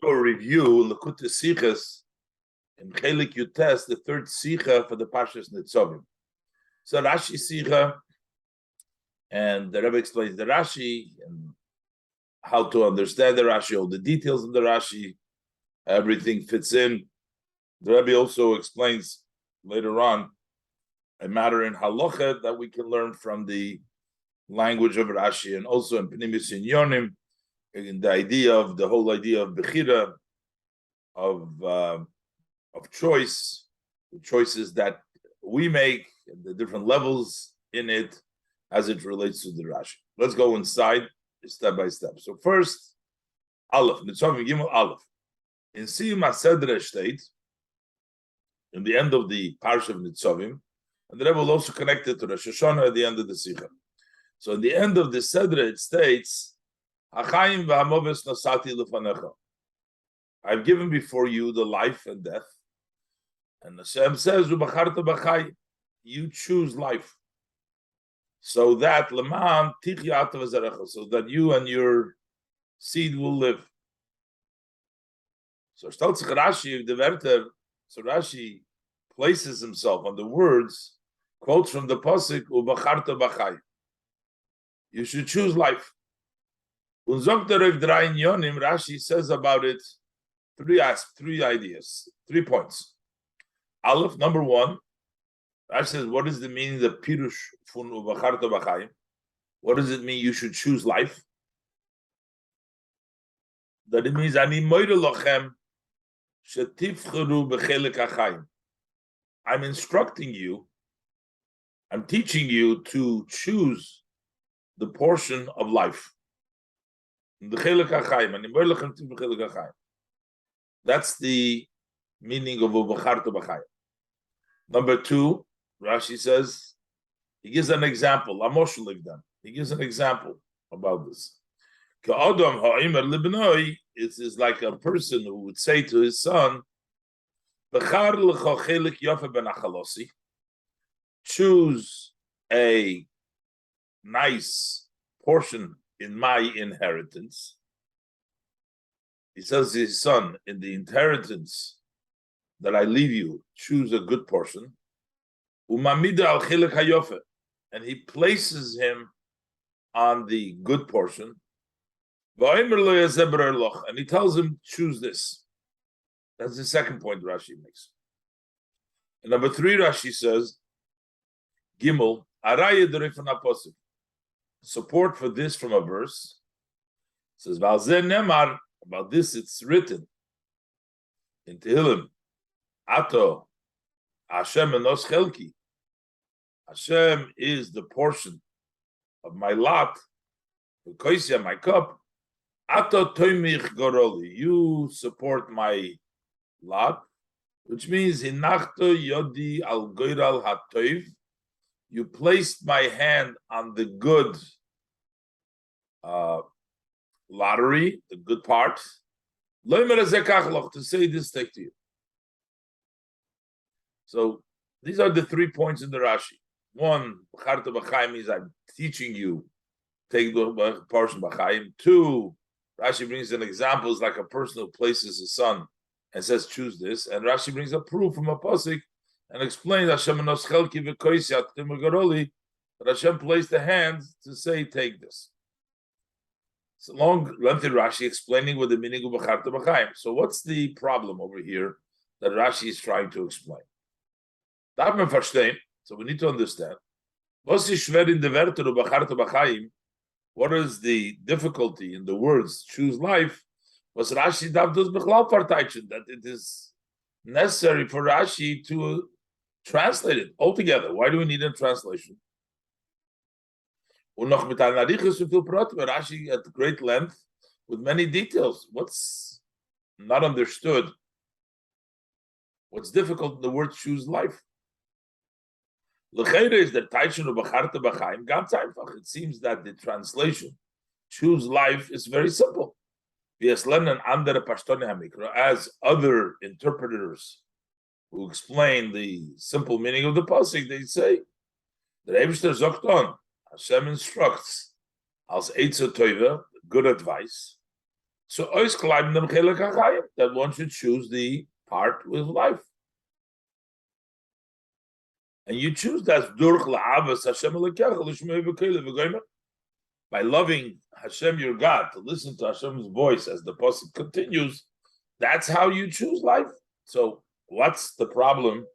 A review, Lekut Sichas, in Chelek Yutes, the third Sicha for the Pashas Nitzavim. So Rashi Sicha, and the Rebbe explains the Rashi and how to understand the Rashi, all the details of the Rashi, everything fits in. The Rebbe also explains later on a matter in Halacha that we can learn from the language of Rashi, and also in Pnimis Yonim, in the whole idea of Bechira, of choice, the choices that we make, and the different levels in it as it relates to the Rashi. Let's go inside step by step. So first, Aleph, Nitzavim Gimel Aleph. In Siyum HaSedre state, in the end of the Parsha of Nitzavim, and the Rebbe will also connect it to Rosh Hashanah at the end of the Sikha. So at the end of the Sedre, it states, Hachayim v'hamoves nasati lefanecha. I've given before you the life and death. And Hashem says, Ubacharta b'chai, you choose life. So that Leman tichya atav, so that you and your seed will live. So Rashi, the Werter, so Rashi places himself on the words, quotes from the Pasuk, Ubacharta b'chai. You should choose life. Rashi says about it three ideas, 3 points. Aleph, number one, Rashi says, what is the meaning of Pirush fun ubacharta b'chayim? What does it mean you should choose life? That it means ani moire lochem shetifcheru b'chelek hachayim. I'm instructing you, I'm teaching you to choose the portion of life. That's the meaning of Ubacharta b'chayim. Number two, Rashi says, he gives an example. He gives an example about this. It is like a person who would say to his son, choose a nice portion in my inheritance. He says to his son, in the inheritance that I leave you, choose a good portion. And he places him on the good portion. And he tells him, choose this. That's the second point Rashi makes. And number three, Rashi says, Gimel, support for this from a verse. It says, Nemar, about this it's written in Tehillim, Ato, Hashem enos chelki. Hashem is the portion of my lot, my cup. Ato toimich goroli, you support my lot, which means hinachto yodi al goiral hatoiv, you placed my hand on the good lottery, the good part. To say this, take to you. So these are the 3 points in the Rashi. One, B'charta b'chayim means I'm teaching you, take the portion b'chayim. Two, Rashi brings an example, it's like a person who places his son and says, choose this. And Rashi brings a proof from a pasuk and explains Hashem enos chelki v'koisya garoli, that Hashem placed the hands to say, take this. It's a long, lengthy Rashi explaining what the meaning of B'charta b'chayim. So what's the problem over here that Rashi is trying to explain? So we need to understand. What is the difficulty in the words choose life? Was Rashi that it is necessary for Rashi to translate it altogether. Why do we need a translation? Rashi at great length with many details. What's not understood? What's difficult in the word choose life? Is the Taishin of B'charta b'chayim ganz einfach. It seems that the translation choose life is very simple. As other interpreters who explain the simple meaning of the pasuk, they say the Eibishter zokt on. Hashem instructs as Eitzah Toiva, good advice. So ois klaim dem chelek hachayim, that one should choose the part with life. And you choose that durch la'avas Hashem Elokecha l'shmei v'kele v'goymer. By loving Hashem your God, to listen to Hashem's voice as the pasuk continues, that's how you choose life. So what's the problem?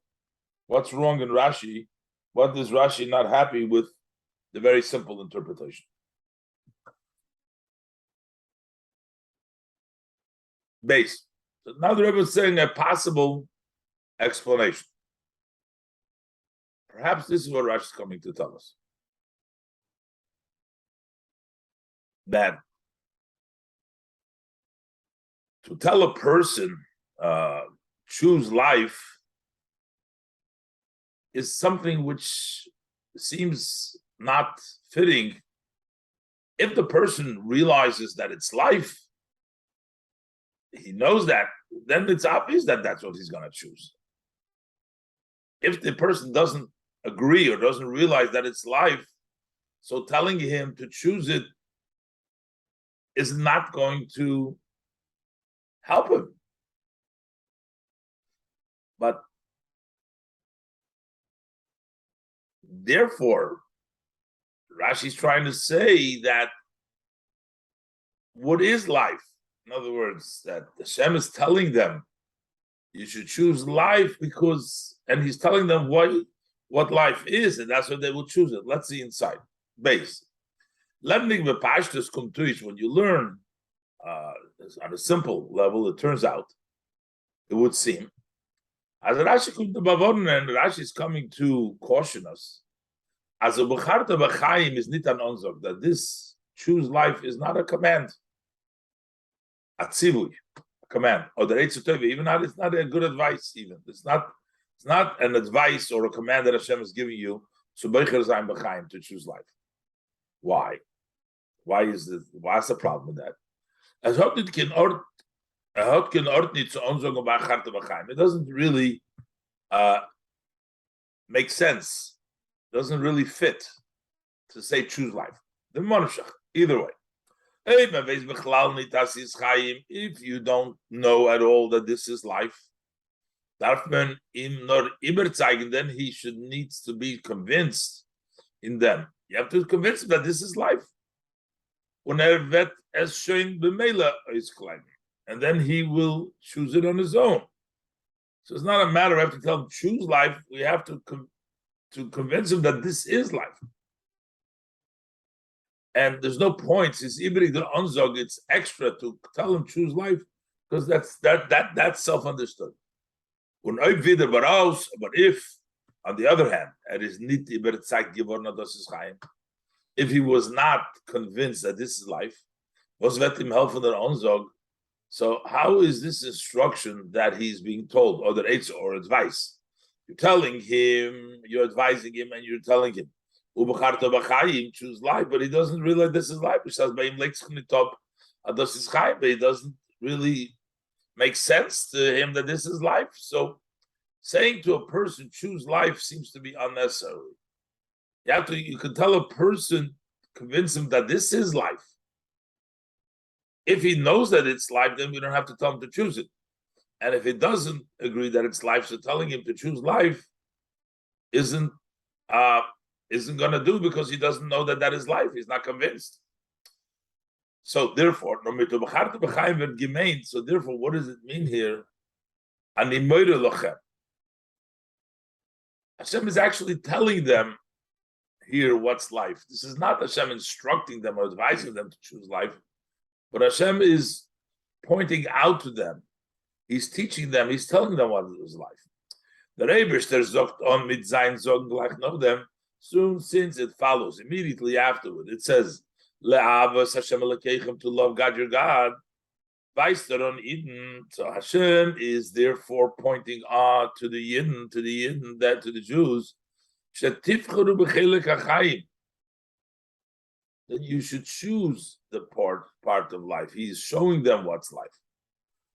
What's wrong in Rashi? What is Rashi not happy with the very simple interpretation? Base. So now the Rebbe is saying a possible explanation. Perhaps this is what Rashi is coming to tell us. That to tell a person choose life is something which seems not fitting. If the person realizes that it's life, he knows that, then it's obvious that that's what he's going to choose. If the person doesn't agree or doesn't realize that it's life, so telling him to choose it is not going to help him. But therefore, Rashi's trying to say that what is life? In other words, that Hashem is telling them you should choose life because, and he's telling them what life is, and that's what they will choose it. Let's see inside. Base. When you learn on a simple level, it turns out, it would seem, as Rashi comes to Bavon, and Rashi is coming to caution us, as a B'charta B'chaim is nit an onzog, that this choose life is not a command, a tzivui, a command, or the Eitz Tov, even not, it's not a good advice. Even it's not an advice or a command that Hashem is giving you to choose life. Why? Why is this? What's the problem with that? It doesn't really make sense. It doesn't really fit to say choose life. The Monashach, either way. If you don't know at all that this is life, then he needs to be convinced in them. You have to convince him that this is life. And then he will choose it on his own. So it's not a matter of have to tell him choose life. We have to convince him that this is life. And there's no point. Since it's extra to tell him choose life because that's self-understood. But if, on the other hand, if he was not convinced that this is life, so how is this instruction that he's being told, or that it's or advice? You're telling him, you're advising him, and you're telling him, choose life, but he doesn't realize this is life. But it doesn't really make sense to him that this is life. So saying to a person, choose life seems to be unnecessary. You can tell a person, convince him that this is life. If he knows that it's life, then we don't have to tell him to choose it. And if he doesn't agree that it's life, so telling him to choose life isn't going to do, because he doesn't know that is life. He's not convinced. So therefore, what does it mean here? Hashem is actually telling them here what's life. This is not Hashem instructing them or advising them to choose life, but Hashem is pointing out to them. He's teaching them. He's telling them what is life. The Rebishter zogt on mit sein zogen gleich noch them. Soon, since it follows immediately afterward, it says le'avos Hashem Elokeichem, to love God your God. Weister on Eden. So Hashem is therefore pointing to the Yidden, to the Jews. Shetifcharu b'chelek hachayim. That you should choose the part of life. He is showing them what's life.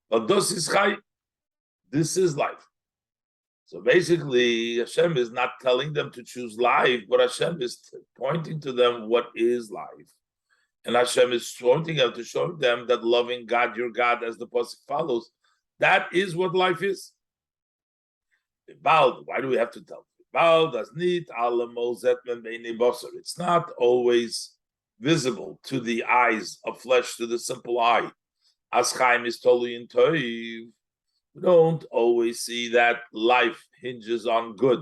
But this is chai. This is life. So basically, Hashem is not telling them to choose life, but Hashem is pointing to them what is life. And Hashem is pointing out to show them that loving God, your God, as the pasuk follows, that is what life is. Why do we have to tell? It's not always visible to the eyes of flesh, to the simple eye. As Chaim is totally in Toiv, we don't always see that life hinges on good.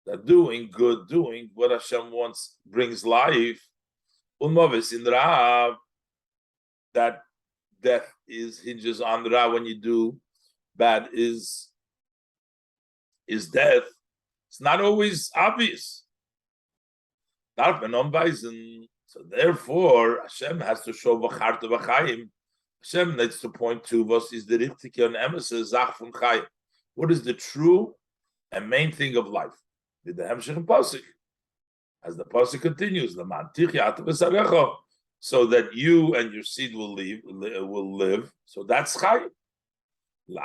That doing good, doing what Hashem wants, brings life. Unmavis in Ra, that death hinges on Ra. When you do bad, is death. It's not always obvious. So therefore, Hashem has to show V'charta V'chaim. Hashem needs to point to what is the Richtike and Emes Zach from Chayim. What is the true and main thing of life? With the Hemshech and Pasuk. As the Pasuk continues, so that you and your seed will live. So that's Chayim. The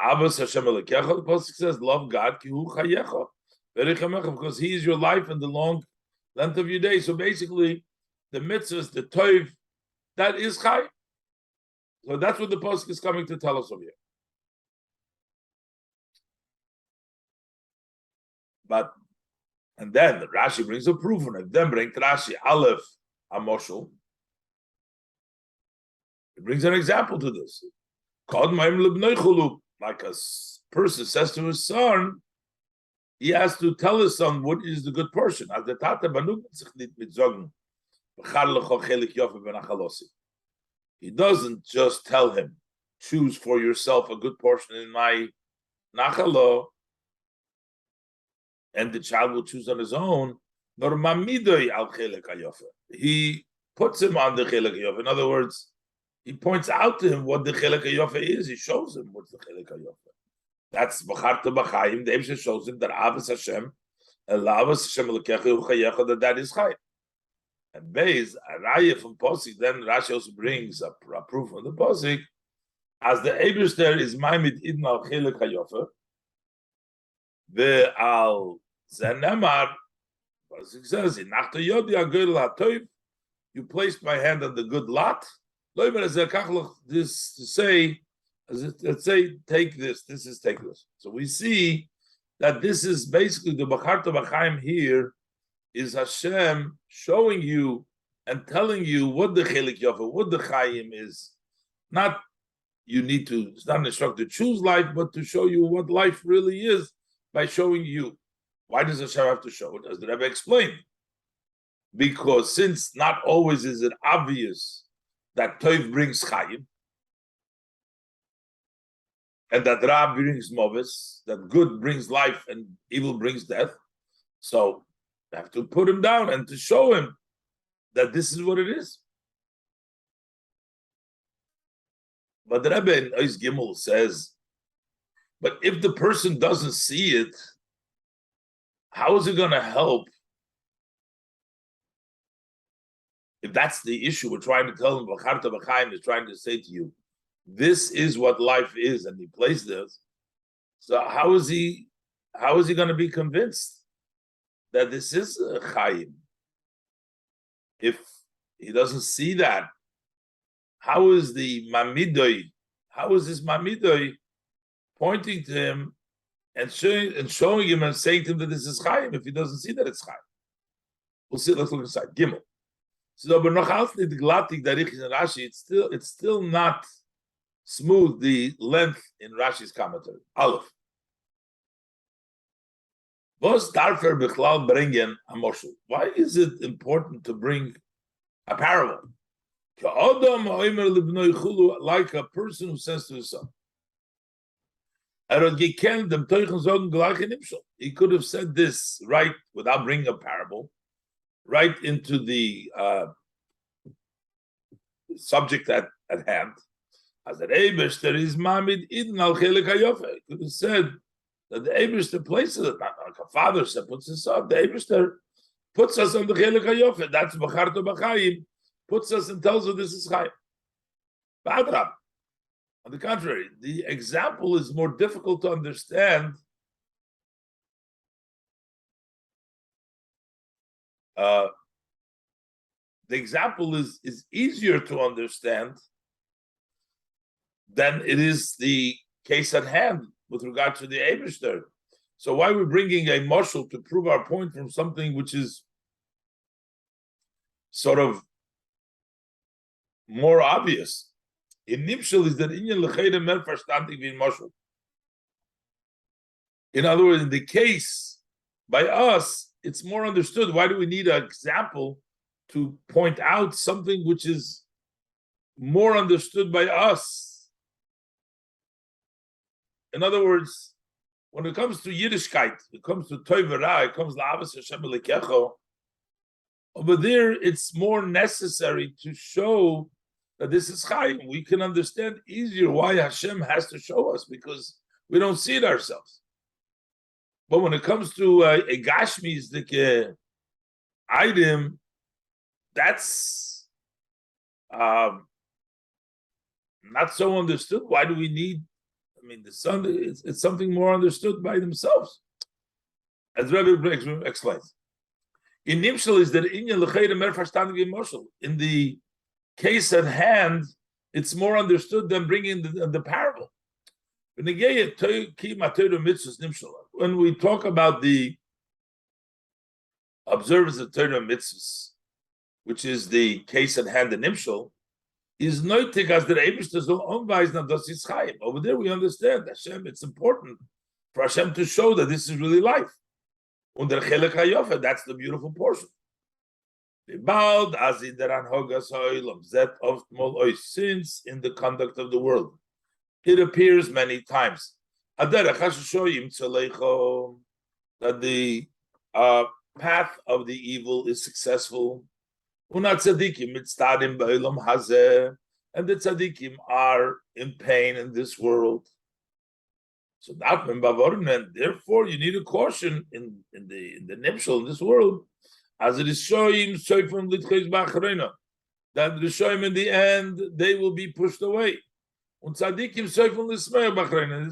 Pasuk says, love God, because He is your life and the long length of your day. So basically, the mitzvahs, the toiv, that is Chayim. So that's what the Pasuk is coming to tell us over here. And then Rashi brings a proof on it. Then brings Rashi Aleph Amoshul. He brings an example to this. Like a person says to his son, he has to tell his son what is the good portion. As the Tata Banuk he doesn't just tell him, choose for yourself a good portion in my nachalo, and the child will choose on his own. He puts him on the Chelek Yofa. In other words, he points out to him what the Chelek Yofa is. He shows him what's the Chelek Yofa. That's B'charta B'chaim. The Eibusher shows him that Avos Hashem, Elavos Hashem L'kecha Uchayecha, that is Chayim. And Beis, a Raya from Posik, then Rashi also brings a proof from the Posik, as the Eibusher is Maimid Idn al Chelek Yofa, the al Zenemar, Posik says, Nachta Yodi HaGoyel HaToiv, you placed my hand on the good lot. This to say, let's say, take this. This is take this. So we see that this is basically the B'charta B'chaim here is Hashem showing you and telling you what the Chelek Yofa, what the Chaim is. Not you need to. It's not an instruction to choose life, but to show you what life really is by showing you. Why does Hashem have to show it? As the Rebbe explained, because since not always is it obvious that Toiv brings Chayim, and that Ra brings Movis, that good brings life and evil brings death. So you have to put him down and to show him that this is what it is. But the Rebbe in Ois Gimel says, but if the person doesn't see it, how is it going to help? If that's the issue, we're trying to tell him, B'charta B'chaim is trying to say to you, this is what life is, and he placed this. So how is he going to be convinced that this is a Chaim? If he doesn't see that, how is the Mamidoi? How is this Mamidoi pointing to him and showing him and saying to him that this is Chaim if he doesn't see that it's Chaim? We'll see. Let's look inside. Gimel. So, but noch the glatik darich in Rashi, it's still not smooth the length in Rashi's commentary. Aleph. Was darfer bichlal bringen a moshul? Why is it important to bring a parable? Like a person who says to his son, he could have said this right without bringing a parable, right into the subject at hand. As the Eibusher is Mamid Idn al Chelek Hayofa. He could have said that the Eibusher places it, not like a father said, puts his son. The Eibusher puts us on the Chelek Hayofa. That's B'charta B'chaim. Puts us and tells us this is Chaim. Ba'adrab. On the contrary, the example is more difficult to understand the example is easier to understand than it is the case at hand with regard to the Eibishter. So why are we bringing a mashal to prove our point from something which is sort of more obvious? In Nimshal is that inyan l'chayre mer verstandig wie mashal. In other words, in the case by us, it's more understood. Why do we need an example to point out something which is more understood by us? In other words, when it comes to Yiddishkeit, it comes to Tov Ra, it comes to Avos Hashem Elekecho, over there it's more necessary to show that this is Chaim. We can understand easier why Hashem has to show us, because we don't see it ourselves. But when it comes to a Gashmi's item, that's not so understood. Why do we need? I mean, the sun, it's something more understood by themselves. As Rabbi explains. In Nimshal is that in the case at hand, it's more understood than bringing the parable. When we talk about the observance of Torah mitzvahs, which is the case at hand in Nimshal, is noitig as der Eibishter soll anweisen, dass it's Chaim. Over there we understand Hashem, it's important for Hashem to show that this is really life. Und der Chelek HaYofe, that's the beautiful portion. Bald as in der Anhogas HaOlam, Zet oftmol ois, since in the conduct of the world, it appears many times that the path of the evil is successful. And the tzaddikim are in pain in this world. So that and therefore you need a caution in the nimshal in this world, as it is showing that the shoyim in the end they will be pushed away. And the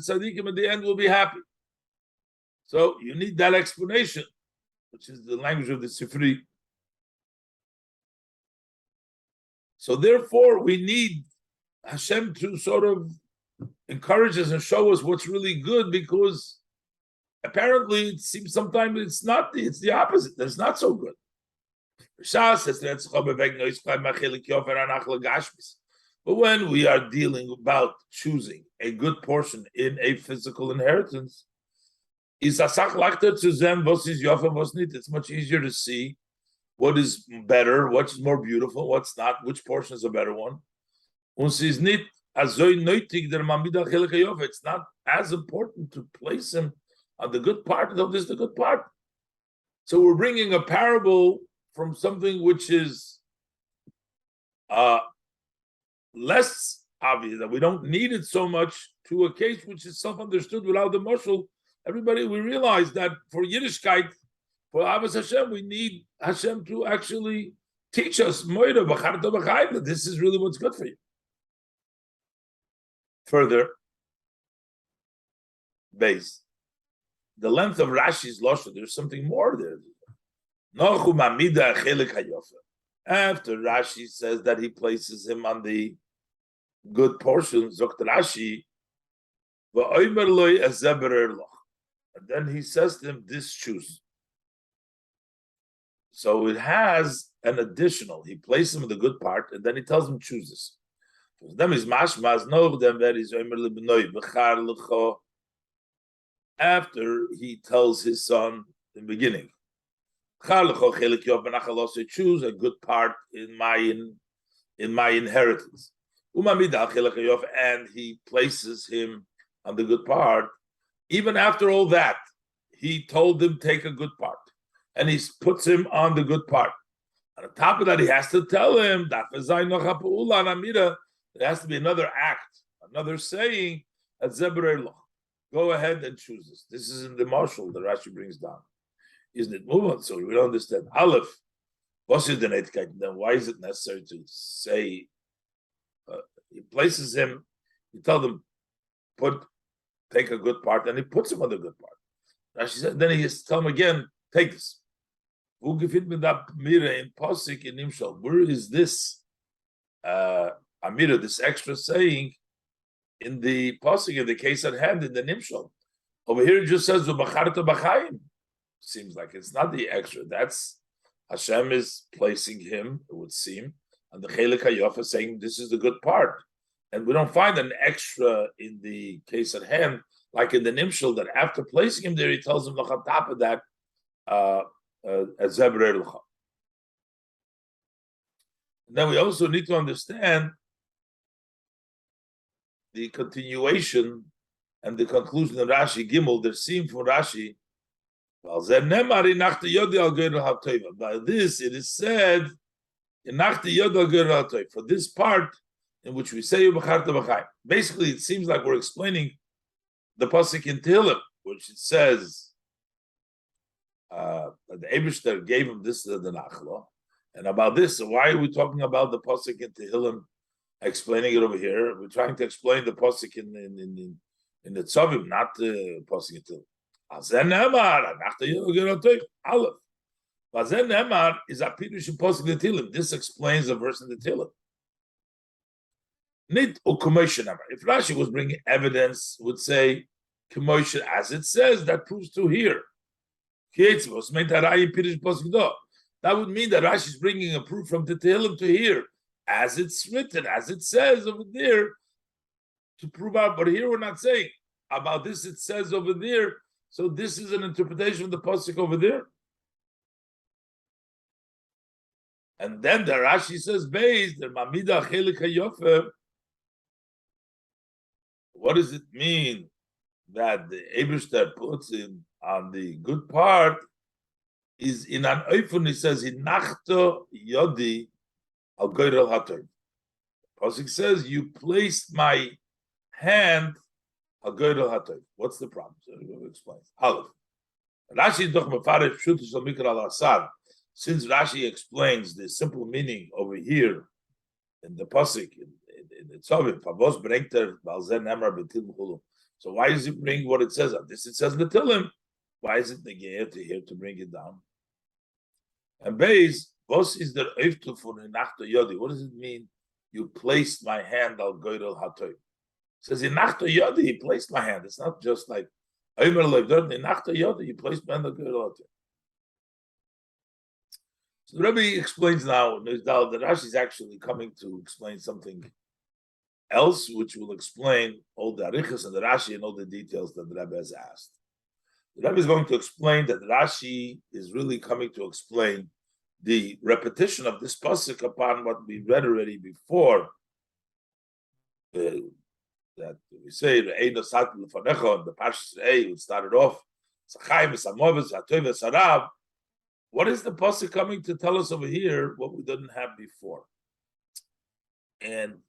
tzaddikim at the end will be happy. So you need that explanation, which is the language of the Sifri. So therefore, we need Hashem to sort of encourage us and show us what's really good, because apparently it seems sometimes it's not. It's the opposite. That's not so good. But when we are dealing about choosing a good portion in a physical inheritance, it's much easier to see what is better, what's more beautiful, what's not, which portion is a better one. It's not as important to place him on the good part, though this is the good part. So we're bringing a parable from something which is less obvious, that we don't need it so much, to a case which is self-understood without the mashal. Everybody, we realize that for Yiddishkeit, for Avos Hashem, we need Hashem to actually teach us that this is really what's good for you. Further, base, the length of Rashi's lashon, there's something more there. After Rashi says that he places him on the good portion, Zokt Rashi, and then he says to him, this choose. So it has an additional. He places him in the good part, and then he tells him, choose this. After he tells his son in the beginning, choose a good part in my inheritance. And he places him on the good part. Even after all that, he told him, take a good part. And he puts him on the good part. And on top of that, he has to tell him that there has to be another act, another saying at Zeber Loch. Go ahead and choose this. This is in the marshal that Rashi brings down. Isn't it? Move on. So we don't understand. Aleph, then why is it necessary to say? He places him. He tells him, take a good part, and he puts him on the good part. Rashi said. Then he has to tell him again, take this. Who gefällt mir da Mira in Posik in Nimshal? Where is this Amira, this extra saying in the Posik, in the case at hand, in the Nimshal? Over here it just says Ubacharta B'chaim. Seems like it's not the extra. That's Hashem is placing him, it would seem, and the Chelek Hayof is saying this is the good part. And we don't find an extra in the case at hand, like in the Nimshal, that after placing him there, he tells him, on top of that, then we also need to understand the continuation and the conclusion of Rashi Gimel. They're seen from Rashi. By this, it is said, for this part in which we say, basically, it seems like we're explaining the pasuk in Tehillim, which it says that the Eibishter gave him this to the Nachla. And about this, so why are we talking about the pasuk in Tehillim, explaining it over here? We're trying to explain the pasuk in the Nitzavim, not the pasuk in Tehillim. Azen Emar, Aleph. Azen Emar is a pirush in pasuk in Tehillim. This explains the verse in the Tehillim. Nit u'kumosh Emar. If Rashi was bringing evidence, would say kumosh as it says. That proves to here. That would mean that Rashi is bringing a proof from the Tehillim to here, as it's written, as it says over there, to prove out. But here we're not saying about this. It says over there. So this is an interpretation of the pasuk over there. And then the Rashi says, based the Mamida Chelek Hayofe. What does it mean that the Eibishter puts in on the good part? Is in an oifun, he says, Hinachto Yodi al Goyrel Hatoy. Pasuk says, you placed my hand al Goyrel Hatoy. What's the problem? So we'll explain. Aleph. Rashi doch mefaresh pshutus al mikra al asad. Since Rashi explains the simple meaning over here in the pasuk in the Tzavim, Pavos brengter balzen emar betil mechulu. So why does it bring what it says? This it says betilim. Why is it negated to here to bring it down? And base, vos is the oiftu for hinachto yodi. What does it mean? You placed my hand al goyrel hatoy. It says hinachto yodi. He placed my hand. It's not just like oimer leivdor hinachto yodi. You placed my hand al goyrel hatoy. So the Rebbe explains now that Rashi is actually coming to explain something else, which will explain all the arichas and the Rashi and all the details that the Rebbe has asked. The Rebbe is going to explain that Rashi is really coming to explain the repetition of this pasuk upon what we read already before. That we say the Parshas Re'eh, it started off. What is the pasuk coming to tell us over here? What we didn't have before, and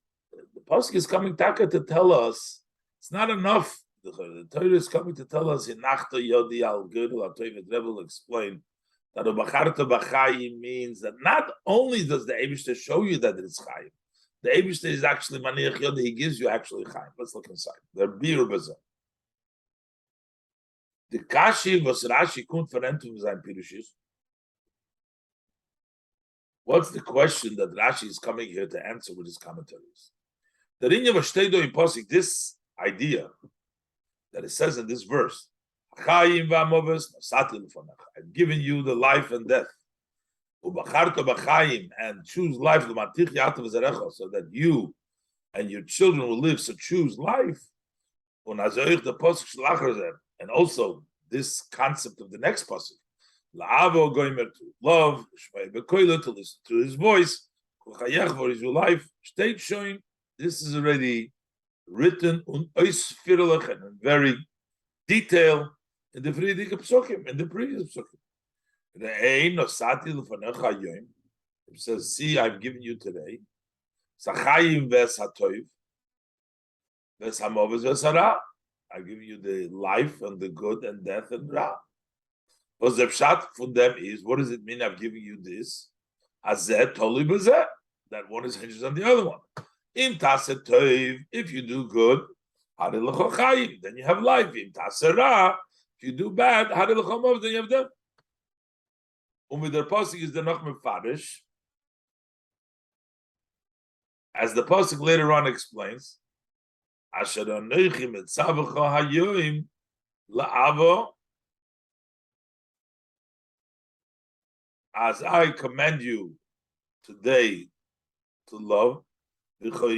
the pasuk is coming taka to tell us it's not enough. The Torah is coming to tell us Hinachta Yodi al Gidul HaToiv. Rebbe will explain that Ubacharta B'Chayim means that not only does the Eibishter show you that it's Chayim, the Eibishter is actually Maniach Yodi. He gives you actually Chayim. Let's look inside. The Bir Bezah. The Kashi was Rashi Kunt Ferentum Zayin Pirushis. What's the question that Rashi is coming here to answer with his commentaries? The Rinya Vashteido in Posik, this idea that it says in this verse, I've given you the life and death, and choose life, so that you and your children will live. So choose life. And also this concept of the next pasuk, to love, to listen to his voice, for his life. State showing this is already written and in very detail in the previous psukim. It says, see, I've given you today. I've given you the life and the good and death and ra. Because the pshat from them is, what does it mean I've given you this? That one is hinges on the other one. If you do good, then you have life. If you do bad, then you have death. With the pasuk is the Nachman Farish, as the pasuk later on explains. Asher anochi mitzavacha hayoim la'avo, as I command you today to love, over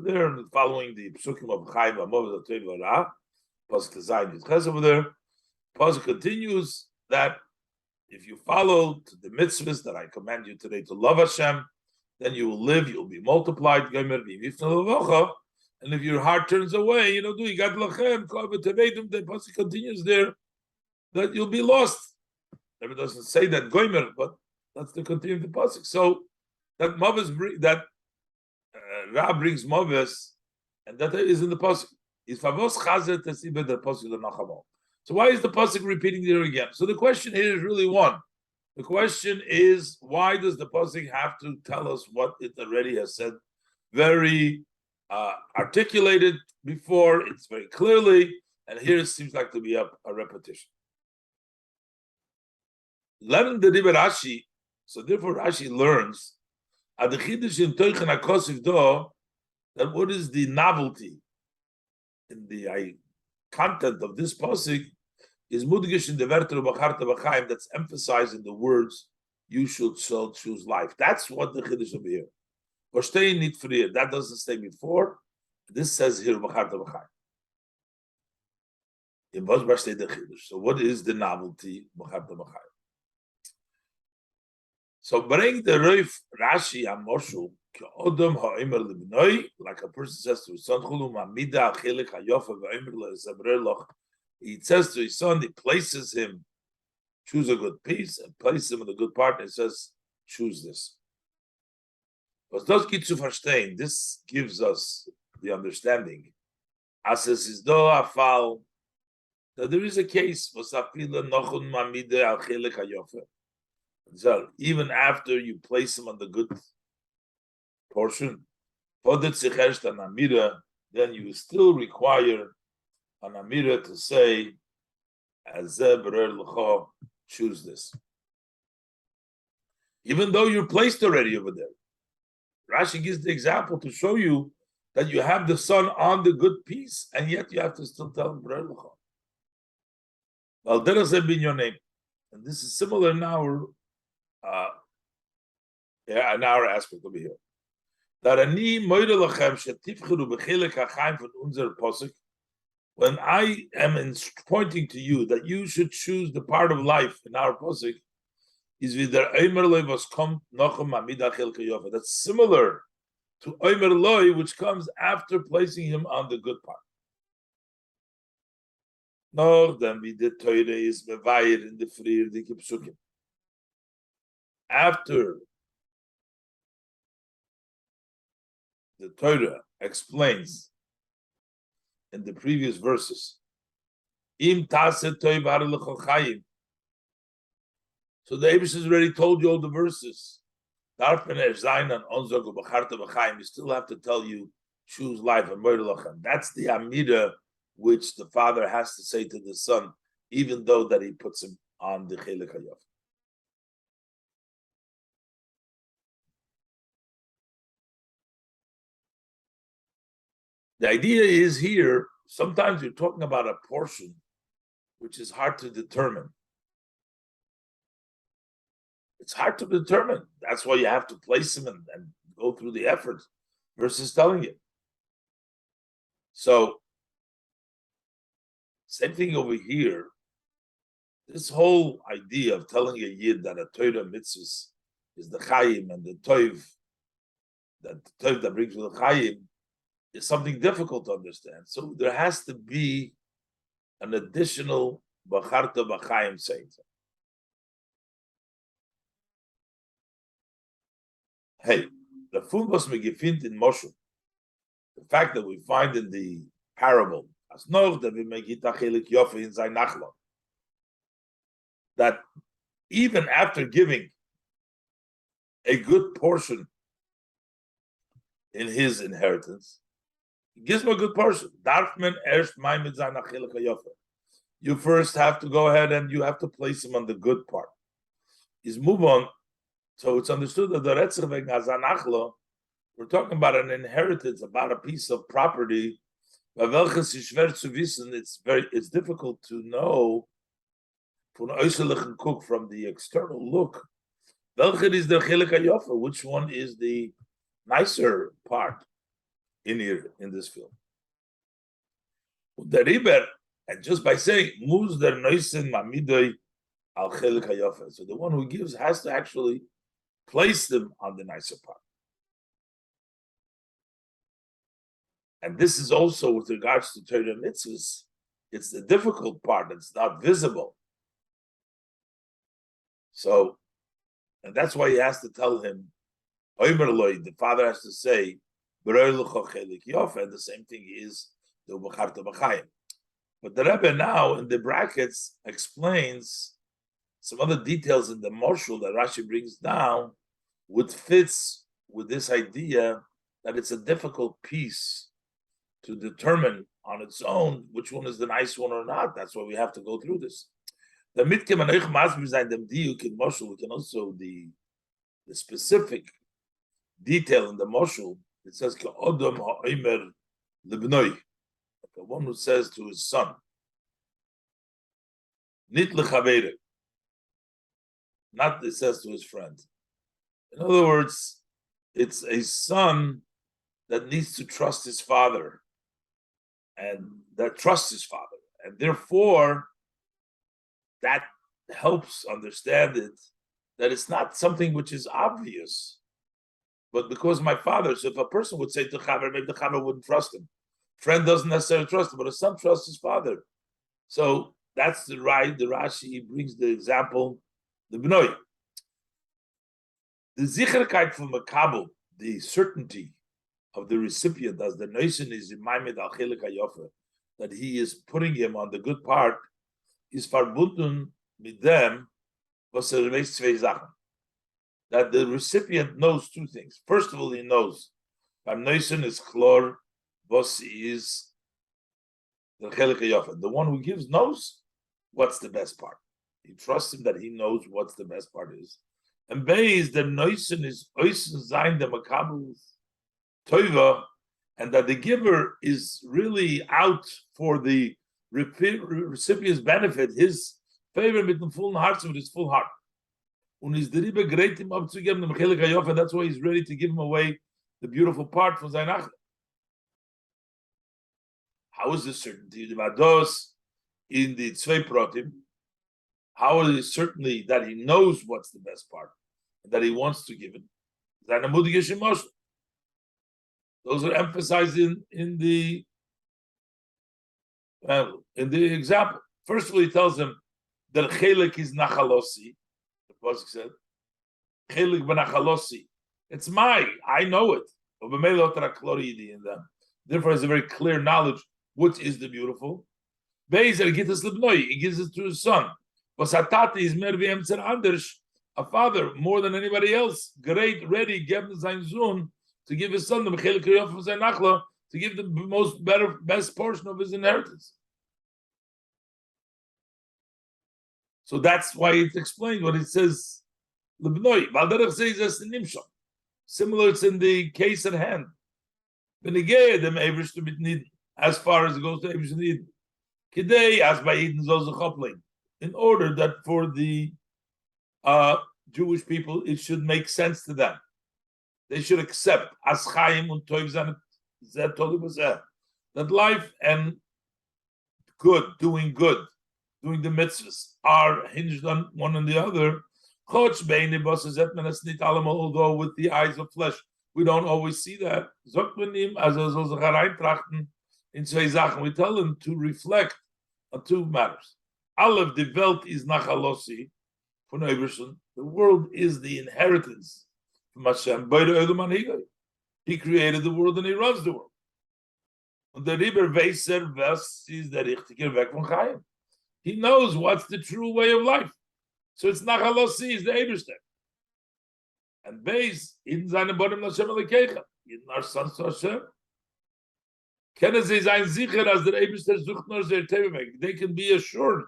there, following the psukim of Chaim Wolosow, pasuk Zayin Yitches over there, pasuk continues that if you follow to the mitzvahs that I command you today to love Hashem, then you will live, you will be multiplied. And if your heart turns away, the pasuk continues there that you'll be lost. It doesn't say that goymer, but that's the continuing of the pasuk. So that mavis that Ra brings mavis, and that is in the pasuk. Is favos chazer tesibe the pasuk lenachamo. So why is the pasuk repeating there again? So the question here is really one. The question is, why does the pasuk have to tell us what it already has said? Very articulated before, it's very clearly, and here it seems like to be a repetition. Learning the Rebbe Rashi, so therefore Rashi learns that what is the novelty in the content of this pasuk is mudgish in the verter b'charta b'chaim, that's emphasized in the words you should so choose life. That's what the chiddush over here. That doesn't say before. This says here b'charta b'chaim. So what is the novelty b'charta b'chaim? So bring the Rav Rashi Amoshu Odom Ha'Imer Libnoi, like a person says to his son, Chulu Mamida Chelek Hayofa V'Imer LeZabrelach. He says to his son, he places him, choose a good piece, and places him in a good part, and he says, choose this. Was das geht zu verstehen? This gives us the understanding. As es is do afal, that there is a case was afila nochun mamide al chelek hayofe. So even after you place him on the good portion, then you still require an amira to say, choose this. Even though you're placed already over there. Rashi gives the example to show you that you have the son on the good piece, and yet you have to still tell him, well, there has been your name. And this is similar in our aspect over here. That when I am pointing to you that you should choose the part of life in our posik, is wieder Eimer Loi was kommt nochem Amida Chelek Hayofa. That's similar to Eimer Loi, which comes after placing him on the good part. Nor then we the Torah is mevayir in the Frier the Kipsukim. After the Torah explains in the previous verses, Im Taseh Toiv Har L'Chol Chayim. So the Abish has already told you all the verses. You still have to tell you, choose life. That's the Amida which the father has to say to the son, even though that he puts him on the Chelek Hayof. The idea is here, sometimes you're talking about a portion which is hard to determine. It's hard to determine. That's why you have to place him and go through the effort versus telling you. So, same thing over here. This whole idea of telling a Yid that a Torah mitzvah is the Chayim and the Toiv, that the Toiv that brings with the Chayim, is something difficult to understand. So there has to be an additional Bacharta B'Chayim saying. Hey, the Funbos Megifind in Moshe, the fact that we find in the parable, as noch that we make it Chelek Yofe in Zayin Nachla, that even after giving a good portion in his inheritance, he gives him a good portion. You first have to go ahead and you have to place him on the good part. is move on. So it's understood that the Retzach wegen Azanachlo, we're talking about an inheritance, about a piece of property. It's difficult to know from the external look. Which one is the nicer part in here in this film? And just by saying Muz der Neusen Mamidoi al Chelek Hayofa. So the one who gives has to actually place them on the nicer part. And this is also with regards to Torah mitzvahs, it's the difficult part, it's not visible. So, and that's why he has to tell him, the father has to say, and the same thing is the Ubacharta B'chaim. But the Rebbe now in the brackets explains some other details in the Moshul that Rashi brings down, which fits with this idea that it's a difficult piece to determine on its own which one is the nice one or not. That's why we have to go through this. The mitkem and dem diuk in Moshul, we can also the specific detail in the Moshul. It says Odom ha'omer libnoi, the one who says to his son, nit lechavere, not it says to his friend. In other words, it's a son that needs to trust his father, and that trusts his father, and therefore that helps understand it, that it's not something which is obvious, but because my father. So if a person would say to Chaver, maybe the Chaver wouldn't trust him. Friend doesn't necessarily trust him, but a son trusts his father. So that's the right. The Rashi brings the example, the Bnoi. The Zicherkeit from Makabel, the certainty of the recipient, as the nation is in Maimed al Chelek Hayofer, that he is putting him on the good part, is verbunden mit dem, was zwei Sachen. That the recipient knows two things. First of all, he knows beim nation is klar, was is the Chelek Hayofer. The one who gives knows what's the best part. He trusts him that he knows what's the best part is. And Beis, the nation is oisen sein der Makabel Toiva, and that the giver is really out for the recipient's benefit, his favor with the full heart, with his full heart. And is the Rebbe great him up to give him Chelek Hayofer, and that's why he's ready to give him away the beautiful part for Zainach. How is this certainty? The Vados in the Tzvei Protim. How is it certainly that he knows what's the best part, and that he wants to give it? Those are emphasized in the example. First of all, he tells him that Chelek is nachalosi. The pasuk said, Chelek benachalosi. It's mine. I know it. Therefore, it's a very clear knowledge which is the beautiful. He gives it to his son. A father more than anybody else, great, ready, to give his son the Chelek Hayofer Zainachla, to give the best portion of his inheritance. So that's why it's explained what it says. Similar, it's in the case at hand. As far as it goes to Ebrish Nid. Kidei as by Eden Zozachopling. In order that for the Jewish people, it should make sense to them. They should accept as Chaim und Toiv that life and doing the mitzvahs are hinged on one and the other. Although with the eyes of flesh, we don't always see that. We tell them to reflect on two matters. Aleph, the Welt is nachalosi von Eberson. The world is the inheritance from Hashem. He created the world and he runs the world. And the Riber Weiser, was is der richtige Weg von Chaim. He knows what's the true way of life. So it's nachalosi, is the Eberstein. And Beis, in seinem Bodem Hashem Alekecha, in our sons to Hashem. Kennen sie sein sicher, as der Eberstein sucht nur their Teveweg. They can be assured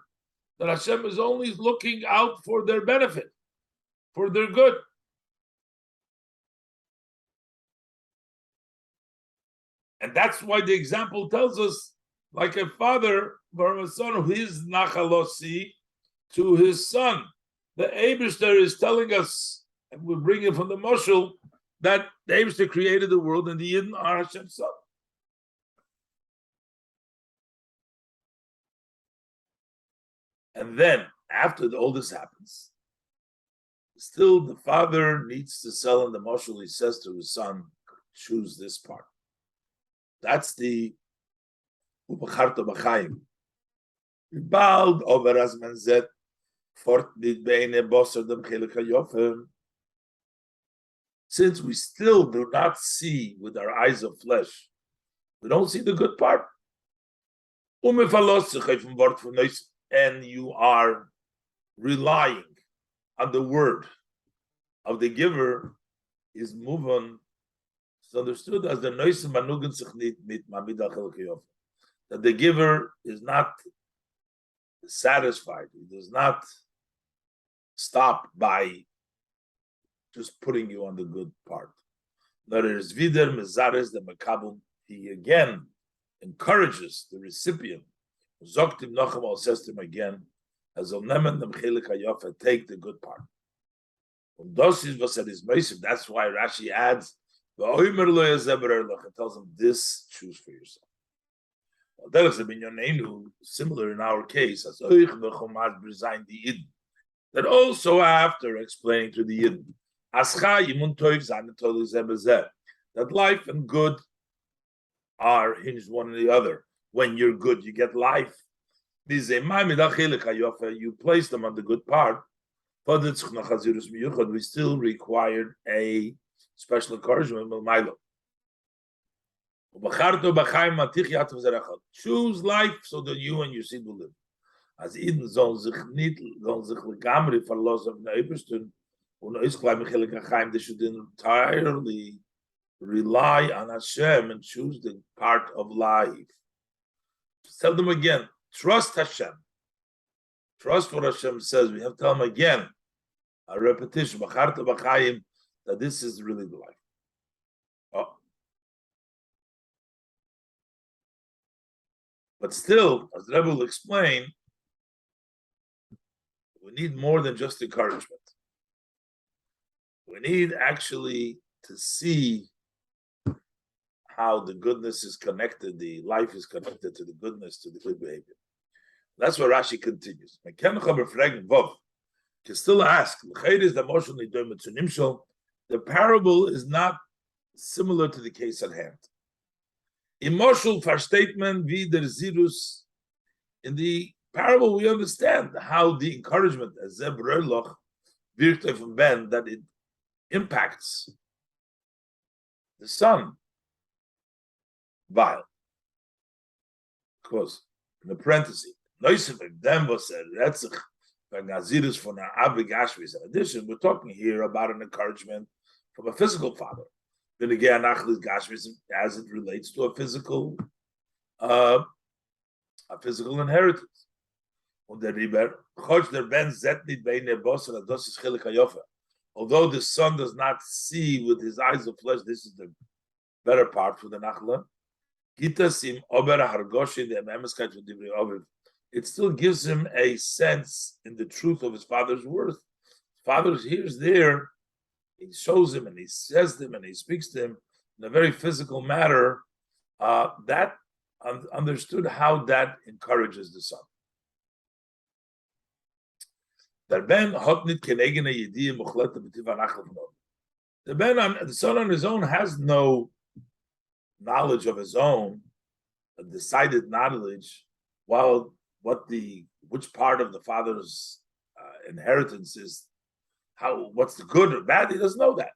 that Hashem is only looking out for their benefit. for their good. And that's why the example tells us, like a father for a son of his nachalosi to his son. The Eibishter is telling us, and we bring it from the Moshul, that the Eibishter created the world and the Yidden are Hashem's son. And then, after all this happens, still the father needs to sell in the Moshul. He says to his son, choose this part. That's the Ubacharto B'chaim. Bald over as man zet fort nit beine bosser dem Chelek hayofem. Since we still do not see with our eyes of flesh, we don't see the good part. And you are relying on the word of the giver is moving. It's understood as the noisim manugen sich nit mit mamida Chelek hayofem. That the giver is not satisfied. He does not stop by just putting you on the good part. There's vider mezares the makabum. He again encourages the recipient. Zoktim Nocham says to him again, as nemen dem Chelek hayofa, take the good part. That's why Rashi adds, it tells him this, choose for yourself. Similar in our case, as that also after explaining to the Yidden, that life and good are hinged one on the other. When you're good, you get life. You place them on the good part. We still required a special encouragement. Choose life so that you and your seed will live. As Eden sollen sich legamri verlassen auf den Ebersten und they should entirely rely on Hashem and choose the part of life. Tell them again, trust Hashem. Trust what Hashem says. We have to tell them again, a repetition, that this is really the life. Oh. But still, as the Rebbe will explain, we need more than just encouragement. We need actually to see how the goodness is connected, the life is connected to the goodness, to the good behavior. That's where Rashi continues. Man can still ask, the parable is not similar to the case at hand. Emotional statement, wie der Zirus, in the parable we understand how the encouragement as Zebrelach wirkt from Ben, that it impacts the son. Vile. Of course, in the parenthesis. In addition, we're talking here about an encouragement from a physical father. Then again, as it relates to a physical inheritance. Although the son does not see with his eyes of flesh, this is the better part for the Nachla. It still gives him a sense in the truth of his father's worth. Father hears there, he shows him and he says to him and he speaks to him in a very physical matter. That understood how that encourages the son. The son on his own has no knowledge of his own, a decided knowledge, which part of the father's inheritance is, what's the good or bad, he doesn't know that.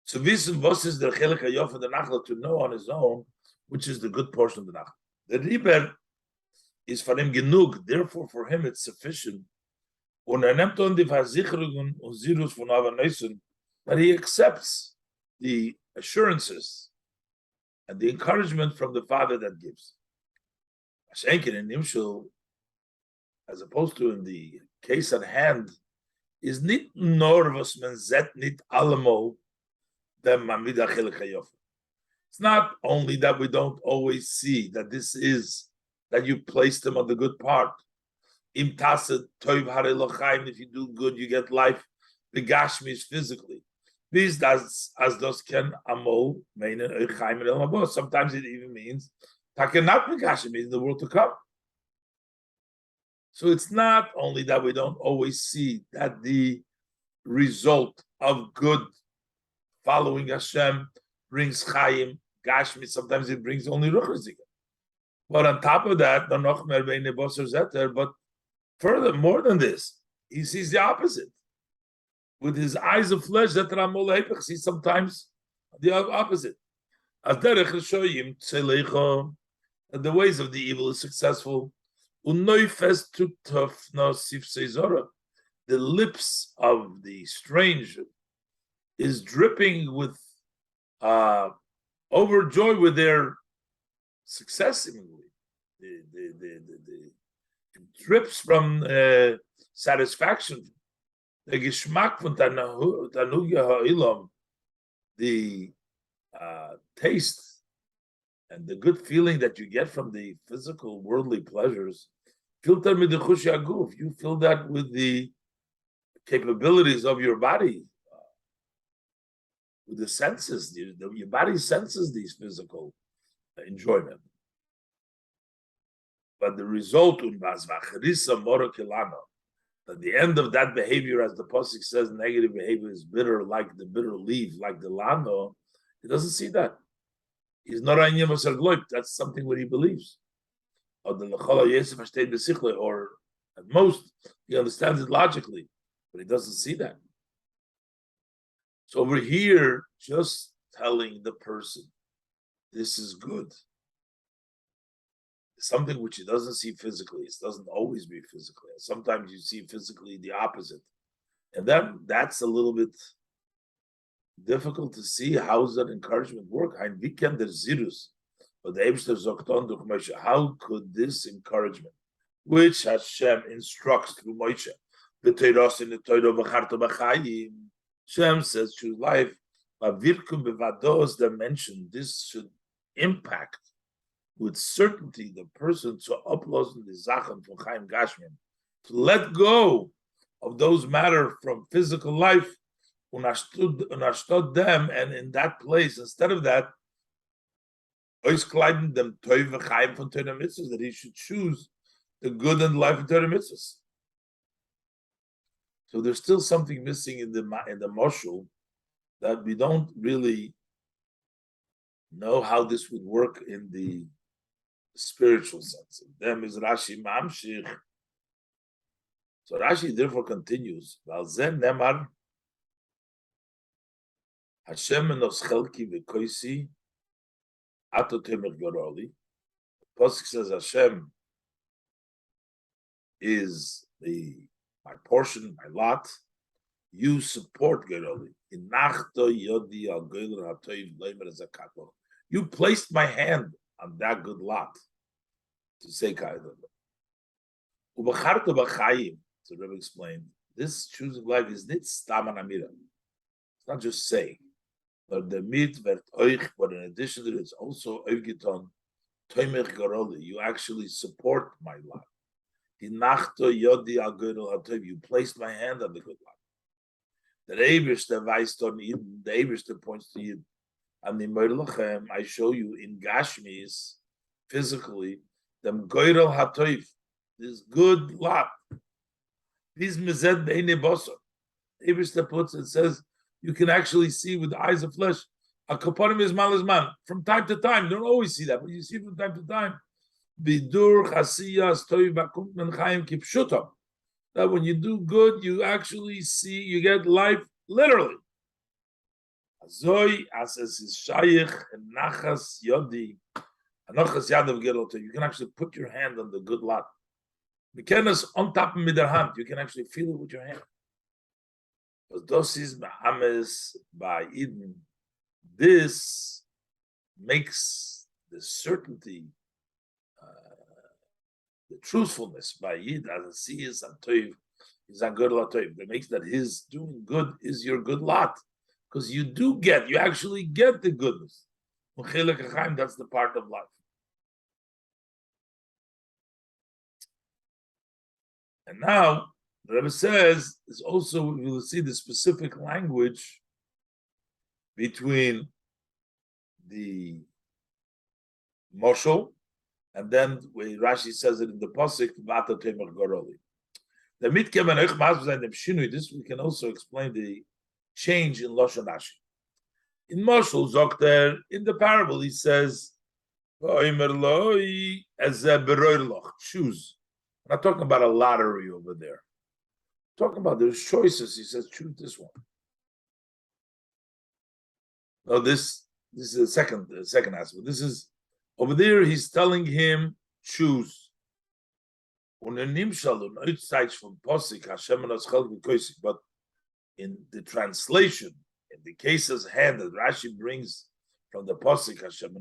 So wissen, was ist der Chelek hayofa the Nachla, to know on his own, which is the good portion of the Nachla. The Riber is for him genug, therefore for him it's sufficient. Und nimmt on die Versicherungen und Zirus von Avanesen, that he accepts the assurances and the encouragement from the father that gives. As opposed to in the case at hand, is nicht nur, was man sieht, nicht allemal, dem man wieder Chelek hayof. It's not only that we don't always see that this is, that you place them on the good part. Im taset toiv hare lochaim, if you do good, you get life. Begashmi is physically. This does as those can amol meinen euchaim el mabos. Sometimes it even means takenat begashmi in the world to come. So it's not only that we don't always see that the result of good following Hashem brings chayim, gashmi. Sometimes it brings only ruchazika. But on top of that, but further, more than this, he sees the opposite. With his eyes of flesh, that Ramol sees sometimes the opposite. And the ways of the evil is successful. The lips of the stranger is dripping with overjoyed with their success, seemingly. It drips from satisfaction. The Geschmack von Tanuga Ha'ilam, the taste and the good feeling that you get from the physical worldly pleasures, filter mit the chushi aguf. You feel that with the capabilities of your body, with the senses. Your body senses these physical enjoyment. But the result, at the end of that behavior, as the pasuk says, negative behavior is bitter, like the bitter leaf, like the lano. He doesn't see that. He's not a gloip. That's something what he believes. Or at most, he understands it logically, but he doesn't see that. So over here, just telling the person, this is good. Something which he doesn't see physically. It doesn't always be physically. Sometimes you see physically the opposite. And that's a little bit difficult to see. How does that encouragement work? How could this encouragement, which Hashem instructs through Moshe, Hashem says through life, that mentioned this should impact with certainty the person to upload the Zachan from Chaim Gashmin, to let go of those matter from physical life, them, and in that place, instead of that, that he should choose the good and life of Torah mitzvahs. So there's still something missing in the moshul that we don't really know how this would work in the spiritual sense. Them is Rashi Mamshich. So Rashi therefore continues. Valzen Nemar Hashem enos chelki v'koisi ato temer goroli. Pasuk says Hashem is my portion, my lot. You support goroli. Inachto yodi al goyler hatoiv leimer zakatlo. You placed my hand on that good lot to say kaidon. Ubacharto b'chayim. So Rebbe explained, this choosing life is not stam an amira. It's not just saying. But the mit vert oich, but in addition to it, it's also oivgiton toimech garoli. You actually support my lot. Hinachto yodi al goyel hatov. You placed my hand on the good lot. The Eibishter weist on Eden. The Eibishter points to Eden. And the Meirlachem, I show you in Gashmis, physically, them goyel hatov, this good lot. This mezed beine bosor. The Eibishter puts it, says, you can actually see with the eyes of flesh. A kapanim is man. From time to time, you don't always see that, but you see from time to time. Bidur chasiyas toiv bakum men chayim kipshutam. That when you do good, you actually see, you get life literally. Azoi asas is shayich and nachas yodi, anachas yadav geroto. You can actually put your hand on the good lot. Mikenas on top of their hand, you can actually feel it with your hand. But dosis Bahamas by Eden, this makes the certainty, the truthfulness by Yid as a sees and toiv He's on good lot. That makes that his doing good is your good lot. Because you actually get the goodness. That's the part of life. And now, the Rebbe says, is also, we will see the specific language between the Moshel, and then when Rashi says it in the Pasuk, Vata Temach Goroli. The Mitkem and Echmaz and Shinui, this we can also explain the change in Lashon Rashi. In Moshel, Zokter, in the parable, he says, choose. I'm not talking about a lottery over there. I'm talking about there's choices. He says, choose this one. No, this is the second aspect. This is over there. He's telling him choose. But in the translation, in the cases hand that Rashi brings from the Posik Hashem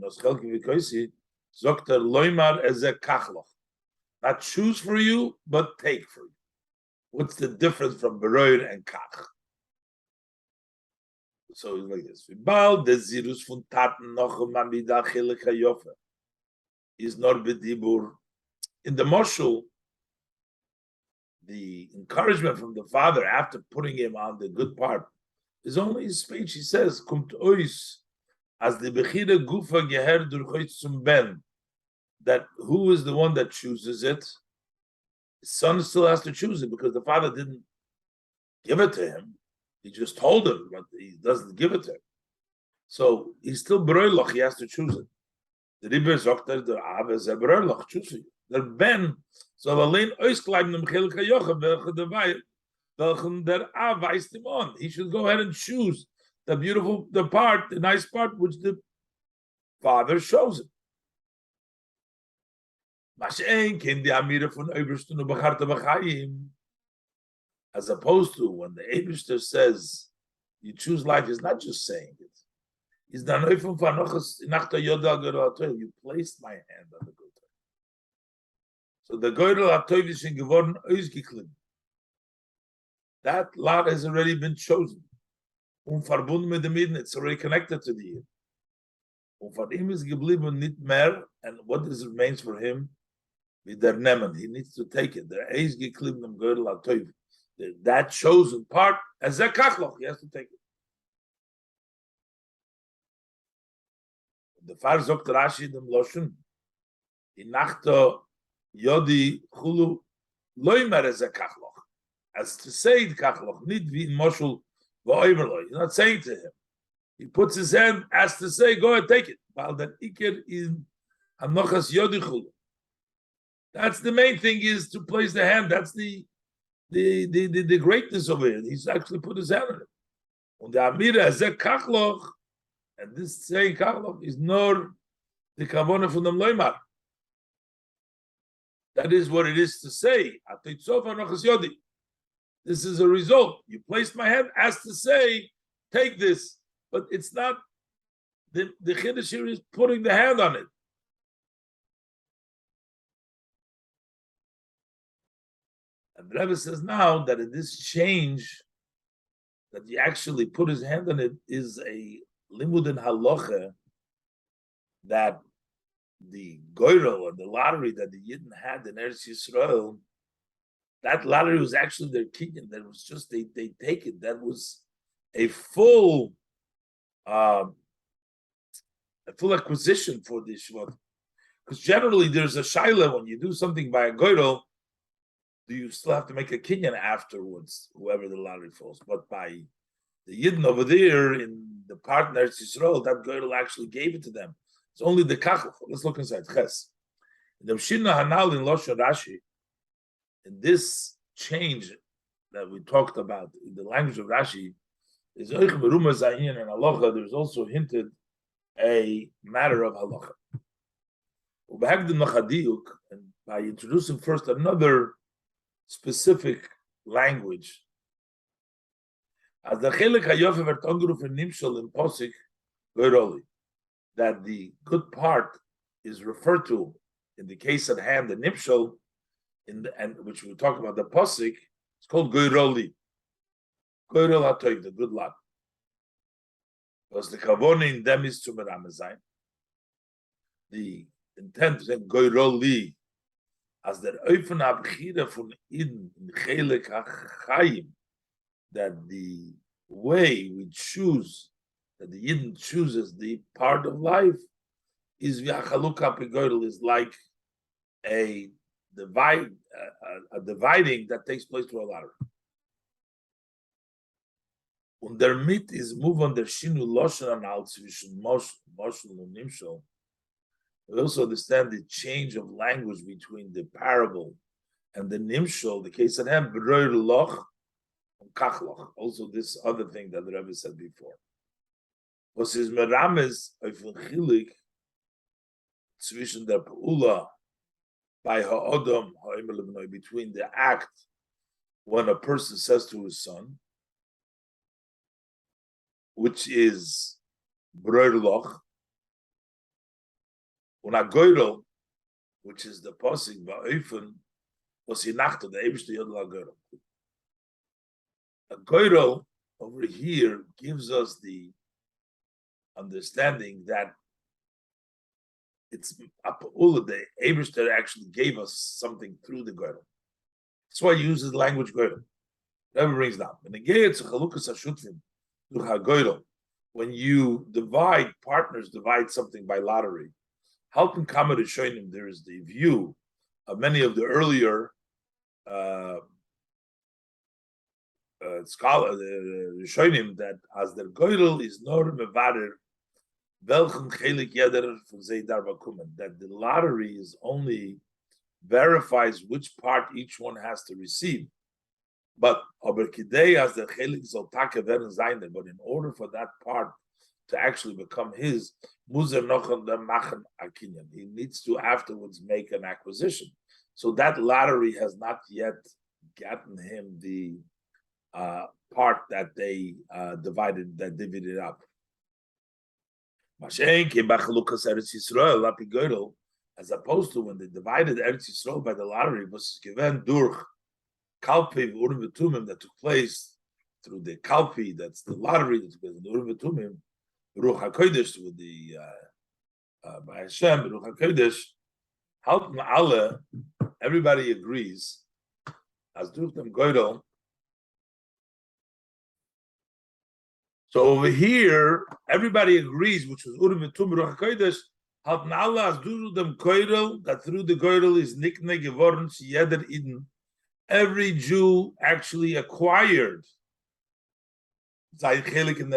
Zokter Loimar Eze Kachloch. Not choose for you, but take for you. What's the difference from Beroir and Kach? So it's like this. Is not bedibur. In the Moshul, the encouragement from the father after putting him on the good part is only his speech. He says, "Kumt ois as the bechira gufa geher durchoit zum ben." That who is the one that chooses it? His son still has to choose it because the father didn't give it to him. He just told him, but he doesn't give it to him. So he's still broiloch. He has to choose it. The Rebbe Zokter, the Av is a broiloch. Choose it. The Ben soll allein auskleiben dem Chelek HaYochel welchen der Av weist him on. He should go ahead and choose the nice part, which the father shows him. As opposed to when the Eibishter says you choose life, he's not just saying it. He's you placed my hand on the good time. So the Geudel HaTov is geworden ausgeklimmt. That lot has already been chosen. Verbunden mit dem Eden, it's already connected to the Eden. Von ihm ist geblieben nicht mehr, and what remains for him? He needs to take it. That chosen part, as a kachloch, he has to take it. The far zogt Rashi dem Loshun, in nachto yodi chulu loimer as a kachloch, as to say the kachloch, nicht wie in Moshul v'oimerloi. He's not saying to him. He puts his hand as to say, go ahead, take it. While that iker in hanochas yodi chulu. That's the main thing, is to place the hand. That's the greatness of it. He's actually put his hand on it. And the Amira is a kachloch, and this saying kachloch is nor the kavona from the loimar. That is what it is to say. This is a result. You placed my hand as to say, take this, but it's not. The chiddush here is putting the hand on it. And the Rebbe says now that in this change, that he actually put his hand on it, is a limud in halacha, that the goyrel or the lottery that the Yidden had in Eretz Yisrael, that lottery was actually their kinyan. That was just they take it. That was a full acquisition for the Shvat. Because generally there's a shaila when you do something by a goyrel. Do you still have to make a kinyan afterwards, whoever the lottery falls? But by the Yidden over there in the partner Yisrael, that girl actually gave it to them. It's only the kachel. Let's look inside Ches. In the Mshina Hanal in Losha Rashi, in this change that we talked about in the language of Rashi, is Oich Beruma Zayin and Halacha. There's also hinted a matter of Halacha. And by introducing first another specific language, as the Chelek HaYofe wird angerufen Nimshal in Posik Goyroli, that the good part is referred to in the case at hand, the Nimshal, and which we talk about the Posik, It's called goyroli. Goyrol hatoiv, the good lot. Because the kavoni in them is to meramazayim. The intent is goyroli, as the oifen abchira from Eden in Chelek HaChaim, that the way we choose, that the Eden chooses the part of life, is v'achalukah pegoydel, is like a dividing that takes place through a ladder. Und der mit is move on der shinu loshen anal zwischen moshel und nimshel. We also understand the change of language between the parable and the nimshel. The case at hand, breur loch and kachloch. Also, this other thing that the Rebbe said before. Was is merames auf chilik zwischen der peula by ha'odom ha'imel ibnoi, between the act when a person says to his son, which is breur loch, und a goyrel, which is the posik ba'ofen, was hinachto, the Eibishter yodel a goyrel. A goyrel over here gives us the understanding that it's a pa'ula, the Eibishter actually gave us something through the goyrel. That's why he uses the language goyrel. Never brings down. When you divide, partners divide something by lottery, Halton Kamer is showing him there is the view of many of the earlier scholars showing him that as der Goyrel is nor mevarer welchen chelik jeder von zeidar bakumen, that the lottery is only verifies which part each one has to receive. But aber kidei as der chelik soll take werden sein, but in order for that part to actually become his, muzer nochen der machen akinyan. He needs to afterwards make an acquisition. So that lottery has not yet gotten him the part that they divided up. As opposed to when they divided Eretz Yisrael by the lottery, was given durch Kalpi Urim V'Tumim that took place through the Kalpi, that's the lottery that took place in the Urim V'Tumim, Ruach HaKodesh with the by Hashem, Ruach HaKodesh, Halten alle, everybody agrees, as durch dem Goydel. So over here, everybody agrees, which was Urim V'Tumim, Ruach HaKodesh, Halten alle, as durch dem Goydel, that through the Goydel is Nikne geworden, jeder Eden. Every Jew actually acquired their portion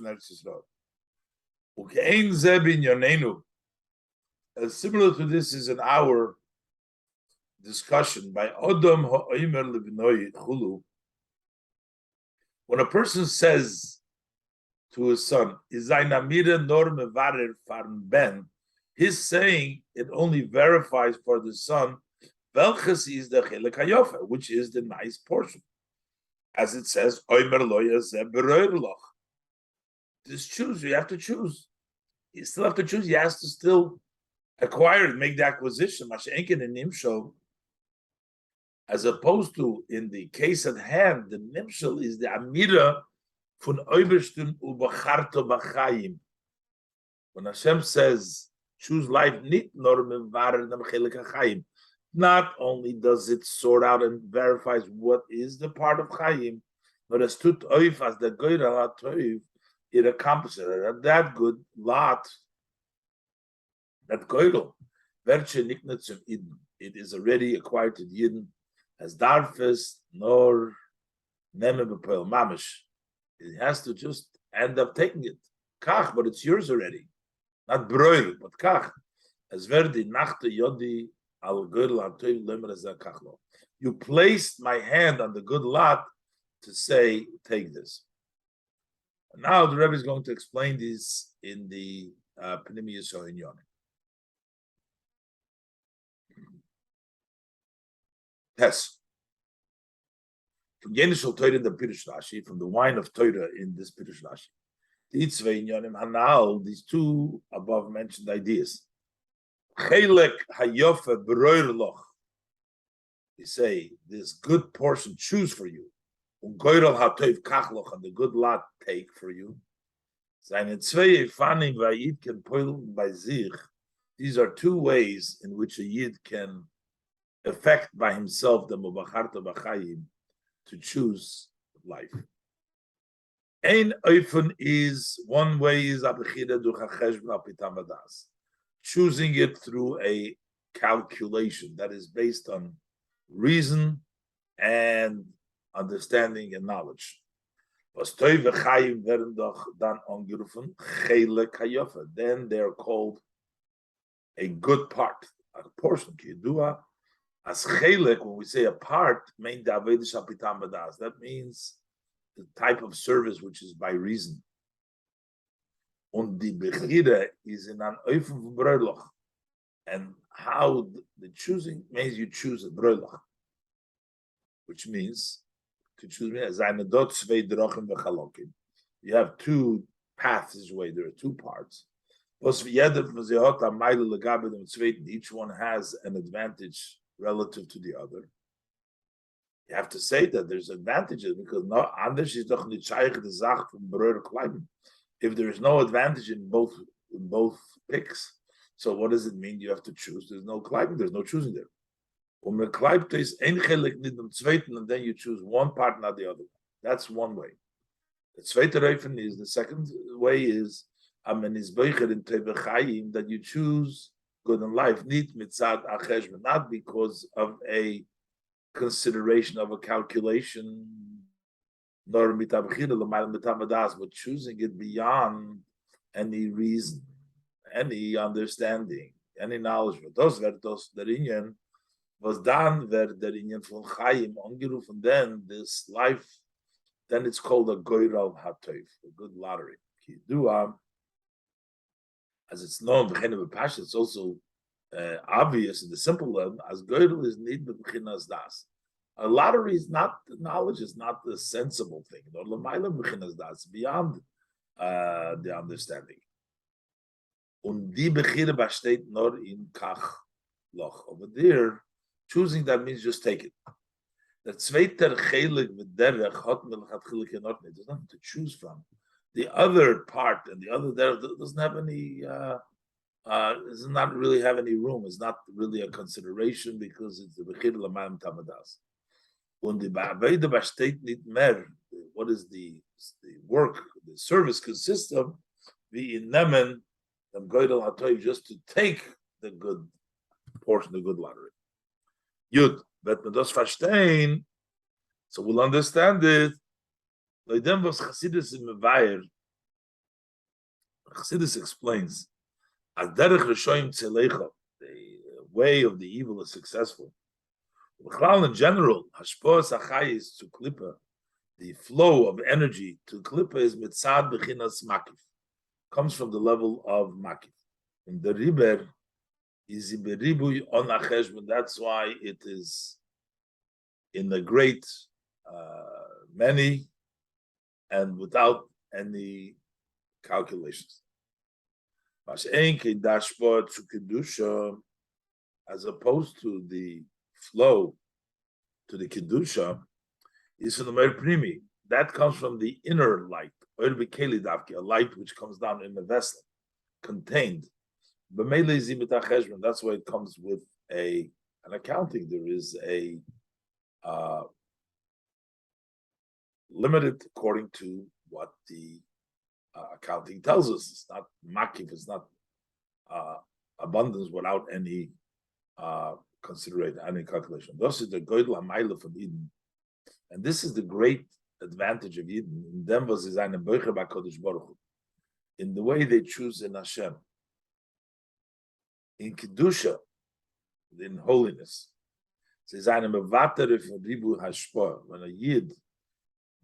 of Eretz Yisrael. Similar to this is in our discussion by Odom ha'omer lebnoi chulu. When a person says to his son, his saying it only verifies for the son Velches is the Chelek HaYofa, which is the nice portion. As it says, just choose, you have to choose. You still have to choose, he has to still acquire it, make the acquisition. As opposed to in the case at hand, the Nimshel is the Amira von Oberstun ubacharto b'chayim. When Hashem says, choose life, nit nor mevarer dem Chelek HaChayim. Not only does it sort out and verifies what is the part of Chaim, but as tut oif as the goyra toiv, it accomplishes it. That good lot, that goyra, verche niknetzum iden, it is already acquired to Yidden as darfes nor neme bepel mamish. It has to just end up taking it. Kach, but it's yours already. Not broil, but kach. As verdi nachte yodi. You placed my hand on the good lot to say, take this. And now the Rebbe is going to explain this in the Pnimi Yisrael in Yonim. Yes. From Yenishal Torah in the Pirush Rashi, from the wine of Torah in this Pirush Rashi. Nitzavim in Yonim Hanal, these two above mentioned ideas. Chelek hayofe broir loch. we say, this good portion choose for you. And the good lot take for you. These are two ways in which a Yid can affect by himself the Mubacharta B'Chayim to choose life. Ein oifen is, one way is choosing it through a calculation that is based on reason and understanding and knowledge. Then they're called a good part, a portion. As chelek, when we say a part, that means the type of service which is by reason. Und die Bechira is in an Eufen von Bräuloch. And how the choosing means you choose a Bräuloch, which means to choose me as eine dot zwei Drochen v'chalokim. You have two paths this way. There are two parts. Each one has an advantage relative to the other. You have to say that there's advantages because no anders is doch nicht scheich de Sach von Brüder Klein. If there is no advantage in both picks, so what does it mean? You have to choose. There's no climbing. There's no choosing there. When the climb is ein Chelek nit dem zweiten, and then you choose one part, not the other. That's one way. The zweite Reifen is the second way is that you choose good in life, not because of a consideration of a calculation, nor but choosing it beyond any reason, any understanding, any knowledge. Was dann wird der Inyan von Chaim angerufen, then this life, then it's called a goyral hatoif, a good lottery. As it's known, it's also obvious in the simple level, as goyral is need b'chinas das. A lottery is not, the knowledge is not the sensible thing. It's beyond the understanding. Und die Bechire besteht nur in Kach Loch. Over there, choosing that means just take it. The zweiter Chelek v'derech hot melchatchilik enot. There's nothing to choose from. The other part and the other derech doesn't have any. Does not really have any room. It's not really a consideration because it's the Bechire l'mayim tamadas. Und die Be'aveda besteht nicht mehr. What is the work, the service consists of? The nemen them goydel hatoy, just to take the good portion, the good lottery. Yud, but man das verstehen, so we'll understand it. Leidem was Chassidus in Mevayer, Chassidus explains, as derech reshoim tzelecha, the way of the evil is successful. In general, hashpos achayis to klipa, the flow of energy to klipa is mitzad bechinas makif, comes from the level of makif. In the riber is iberibuy on acheshbon. That's why it is in the great many and without any calculations. As opposed to the flow to the kedusha is from the mer primi. That comes from the inner light, a light which comes down in the vessel, contained. That's why it comes with an accounting. There is a limited according to what the accounting tells us. It's not makif, it's not abundance without any consideration, any calculation. This is the goydel hamayla from Eden, and this is the great advantage of Eden. In them was is eine boicher b'Kodesh Baruch Hu. In the way they choose in Hashem, in kedusha, in holiness. Says eine mevater from ribu hashpah. When a yid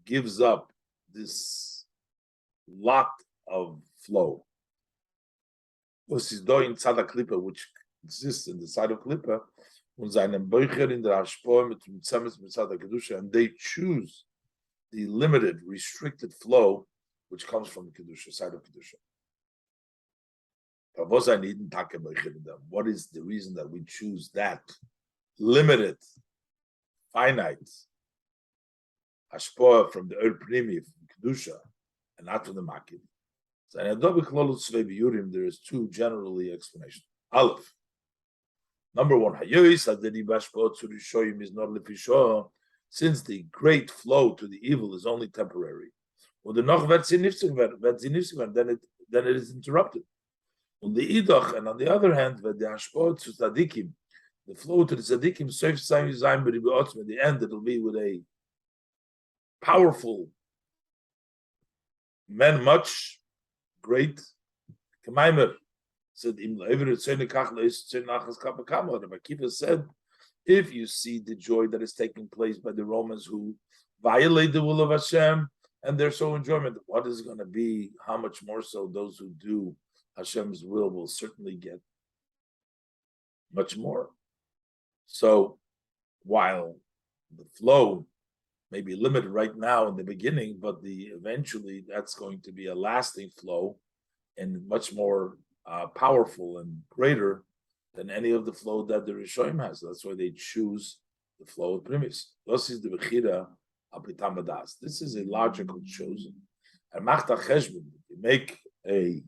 gives up this lot of flow, was is doing tzad klipa, which exists in the side of klipa, und seinem boicher in der hashpah mit tzemes mit tzad kedusha, and they choose the limited, restricted flow which comes from the kedusha, side of kedusha. What is the reason that we choose that limited finite hashpoah from the primi kedusha, and not from the makid. So in there is two generally explanations. Aleph. Number one, is not since the great flow to the evil is only temporary. When the noch then it is interrupted. On the idach, and on the other hand, when the hashpot to tzaddikim, the flow to the tzaddikim, in the end, it'll be with a powerful man, much great Kamaimer said, Rabbi Kiva said, if you see the joy that is taking place by the Romans who violate the will of Hashem and they're so enjoyment, what is going to be? How much more so those who do Hashem's will certainly get much more. So while the flow may be limited right now in the beginning, but eventually that's going to be a lasting flow and much more powerful and greater than any of the flow that the Rishonim has. That's why they choose the flow of Primis. This is the Bechira Apitamadas. This is a logical chosen. And Machta Cheshbon, you make a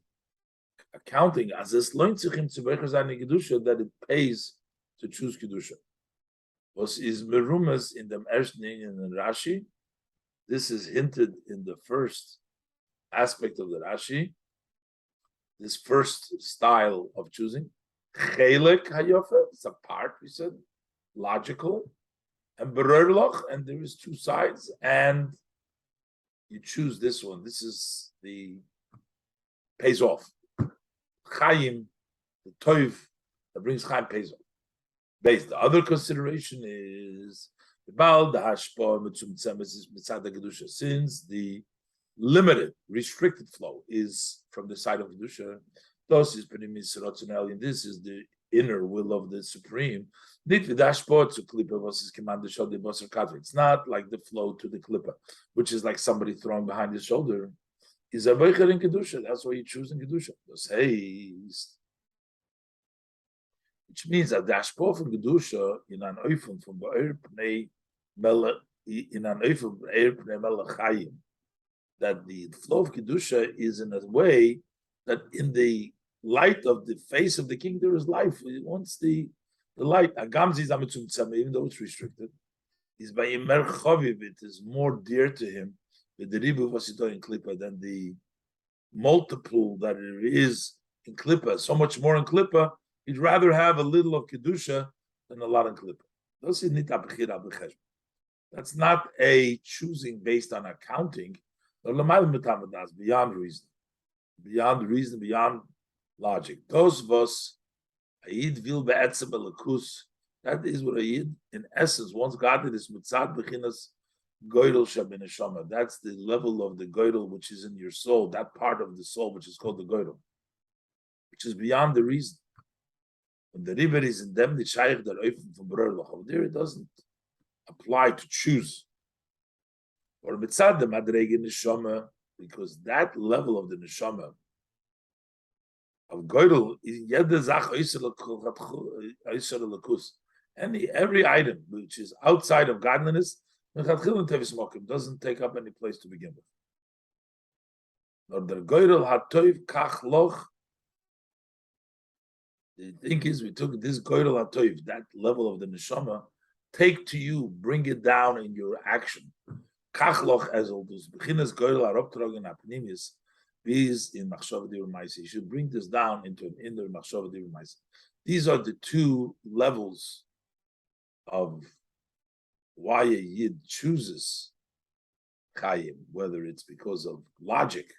accounting as this that it pays to choose Kedusha. Was is Merumas in the Ershning and the Rashi. This is hinted in the first aspect of the Rashi. This first style of choosing. Chelek hayofe, it's a part, we said, logical. And bererloch, and there is two sides, and you choose this one. This is the pays off. Chaim, the toiv that brings Chaim pays off. Based. The other consideration is the Baal, the Hashpa, since the limited, restricted flow is from the side of Kedusha, this is the inner will of the Supreme. It's not like the flow to the Klippa, which is like somebody throwing behind his shoulder. Is a Beicher in Kedusha. That's why you choose in Kedusha. Which means that the Ashpo from Kedusha in an Eifun from Be'er Pnei Melech in an Eifun Be'er Pnei Melech Chayim, that the flow of Kedusha is in a way that in the light of the face of the king there is life. Once the light, even though it's restricted, is by Imer Chaviv, it is more dear to him with the Ribu Vasito in Klippa than the multiple that it is in Klippa, so much more in Klippa. He'd rather have a little of Kedusha than a lot in Klippa. That's not a choosing based on accounting. Beyond reason, beyond logic. Those of us, Ayid vil be'etzem belakus. That is what Ayid, in essence, once God did is mitzad bechinas goydel shabineshama. That's the level of the goydel which is in your soul, that part of the soul which is called the goydel, which is beyond the reason. When the river is in them, the shaykh that oifen from Bror Lachov, there it doesn't apply to choose. Or mitzad the madrege neshama, because that level of the neshama of goydel is yedazach oisel every item which is outside of godliness doesn't take up any place to begin with. Nor the goydel hatoiv kach loch. The thing is, we took this goydel hatoiv, that level of the neshama, take to you, bring it down in your action. Kachloch ezel dus beginnes goydel haroptrogen apnimis is in machshava d'irmaisa. You should bring this down into an inner machshava d'irmaisa. These are the two levels of why a yid chooses chayim, whether it's because of logic,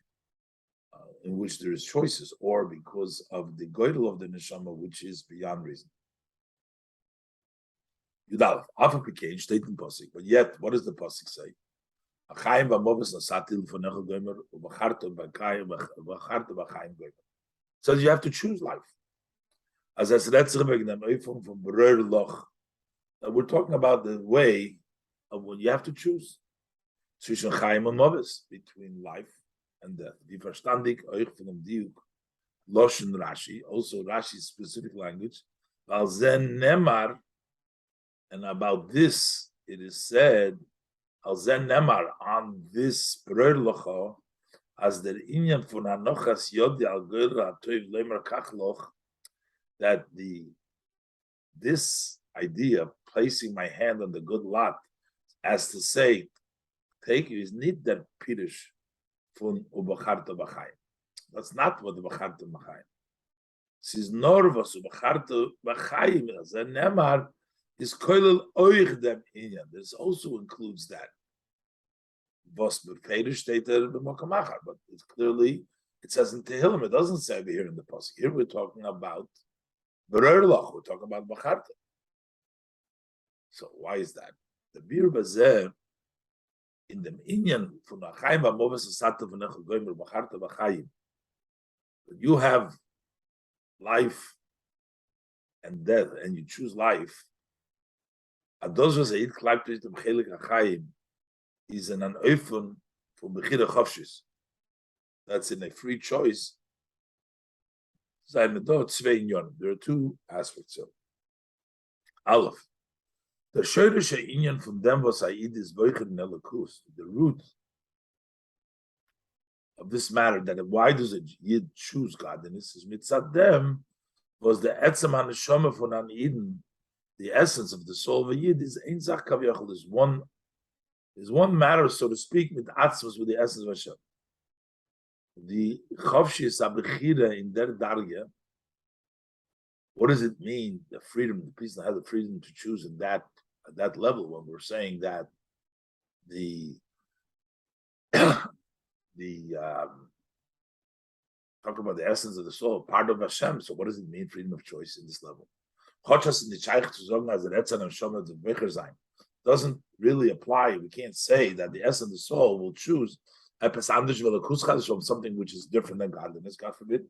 in which there is choices, or because of the goydel of the neshama, which is beyond reason. Yudalef, Alpha Pekage, state in Pasik, but yet, what does the Pasik say? So you have to choose life. As I said, we're talking about the way of when you have to choose between life and death. Rashi, also Rashi's specific language, and about this it is said, Al Zen Nemar, on this Brerlocha, as the Inyan von Anochas Yodi Al Gera Toiv Lemer Kachloch, that this idea of placing my hand on the good lot, as to say, take you, is not that Pirush von Ubacharta Bachayim. That's not what the Bacharta Bachayim. This is Norvas Ubacharta Bachayim, as a Nemar, is Koilel Oich Dem Inyan. This also includes that. Vos befeidish stated b'mokamachar, but it's clearly, it says in Tehillim, it doesn't say over here in the pasuk. Here we're talking about bererlach, we're talking about bacharta. So why is that? The bir bazeh in the inyan from Chaim v'moves asata v'nechol goymer bacharta b'chayim. You have life and death, and you choose life. Ados v'zayid klayp to them chelik achayim. Is an open for Bechira Chavshis. That's in a free choice. There are two aspects of Aleph. The Shoyrish Inyan from them was Aid is Boicher Nelakus. The root of this matter, that why does a Yid choose God? And this is mitzad them, was the Etzem HaNeshama von An Eden, the essence of the soul of a Yid is Ein Zach Kaviyachol, is one matter, so to speak, with atzvos, with the essence of Hashem. The chavshis abechira in their darga. What does it mean? The freedom, the person has the freedom to choose at that level. When we're saying that the talk about the essence of the soul, part of Hashem. So what does it mean, freedom of choice in this level? Chotchas in the Shaykh zu sagen, as the Retzan and Shoma the Becher sein, doesn't really apply. We can't say that the essence of the soul will choose something which is different than godliness, God forbid.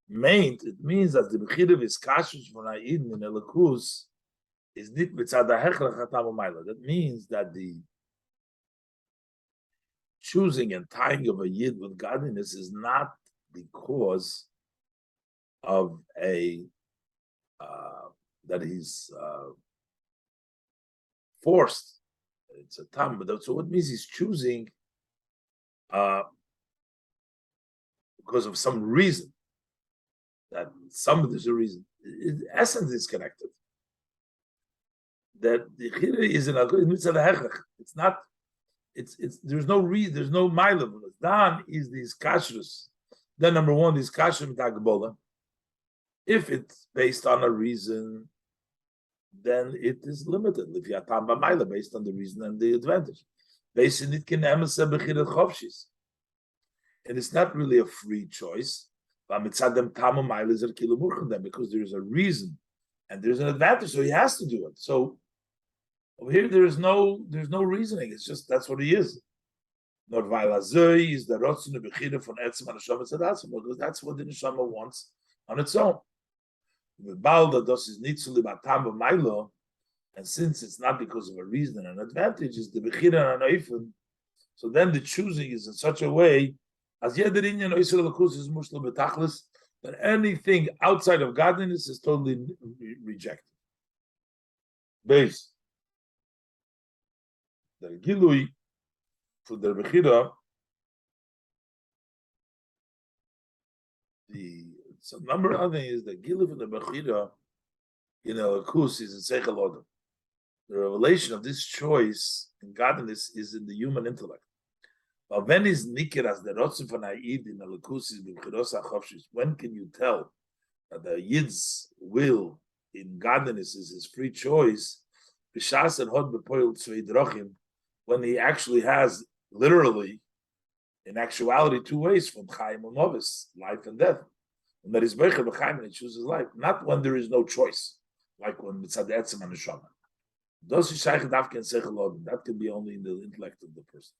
It means that the bechira is kashus von ha'idin in elikus is nit mitzad ha'hechrach hatam u'mayla. That means that the choosing and tying of a yid with godliness is not because of a that he's forced. It's a tam, but so what means he's choosing because of some reason. That there's a reason. The essence is connected. That the chira is in a mitzvah hechach. It's not. It's. There's no reason. There's no mile. Dan is these kashrus. Then number one, these kashrus mitagbola. If it's based on a reason, then it is limited. If you have tam b'mayla based on the reason and the advantage, based on it can emesa b'chirat chavshis, and it's not really a free choice. Because there is a reason and there's an advantage, so he has to do it. So over here there's no reasoning. It's just that's what he is. Not vailazoi is the rotzun b'chira from etzem haneshama tzadasim, because that's what the neshama wants on its own. And since it's not because of a reason and an advantage, is the bechira and anoifun. So then the choosing is in such a way as yeder inyan oisel lakus is mushlo betachlis, that anything outside of godliness is totally rejected. Base the gilui for the bechira, some number of things is the gilui for the bechira. Lakus is in seichel odom. The revelation of this choice in godliness is in the human intellect. But when is nikir as the rotzim von ha'id in the lakus is b'chiros ha'chavshis? When can you tell that the yid's will in godliness is his free choice? B'shas and hod b'poil tzvei drachim, when he actually has literally, in actuality, two ways from chayim and movis, life and death. And that is b'chir b'chayim and he chooses life, not when there is no choice, like when mitzad etzem haneshama. That can be only in the intellect of the person.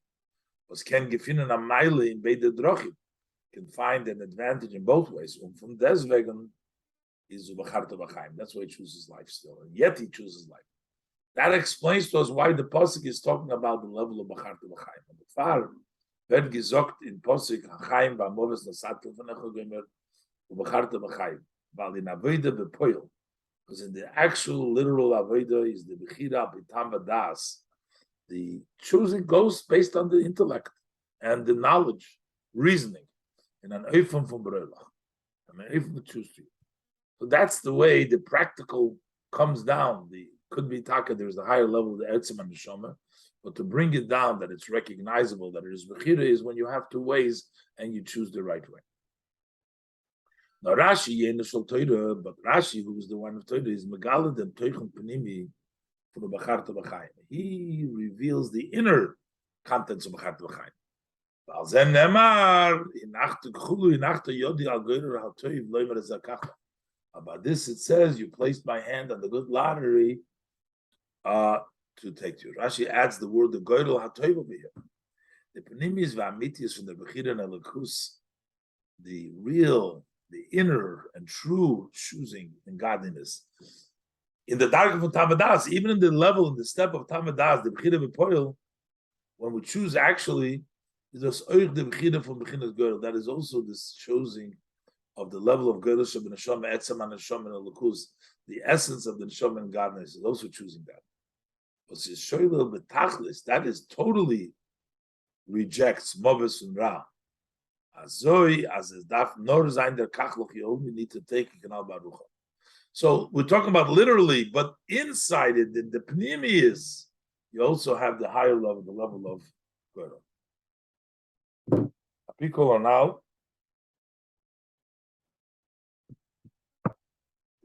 Can find an advantage in both ways. From deswegen is that's why he chooses life still, and yet he chooses life. That explains to us why the pasuk is talking about the level of b'charta b'chaim. The far wird gesagt in pasuk chaim ba'moves nasatu v'nechol gomer u'b'charta b'chaim, weil in avoda b'poil Because in the actual literal Avodah is the Bechira B'tam Vadas. The choosing goes based on the intellect and the knowledge, reasoning, in an Eifem from Berelach. I mean, Eifem to choose to you. So that's the way the practical comes down. The could be taka. There's a higher level of the etzem and the shoma, but to bring it down that it's recognizable that it is bechira is when you have two ways and you choose the right way. Now Rashi, but Rashi, who is the one of Torah, is megalad and toichon panimi from the Bacharta B'Chaim. He reveals the inner contents of Bacharta B'Chaim. About this, it says, you placed my hand on the good lottery to take you. Rashi adds the word the goydel hatoiv over here. The panimis v'amitis from the bechira and elikus, the real, the inner and true choosing in godliness. In the dark of Tamadas, even in the level, in the step of Tamadas, the bechira v'poil, when we choose actually, is just oich the bechira from bechinas goydel. That is also this choosing of the level of Godesh of the Neshama, Etzem and Neshama and Elokus, the essence of the Neshama and godliness is also choosing that. But Shoylel B'Tachlis, that is totally rejects Mobes and Ra. Azoi, as is Daf, nor Zayin der Kachloch, you only need to take Kanal Barucha. So we're talking about literally, but inside it, the Pnimi is, you also have the higher level, the level of Godesh. Apiko are now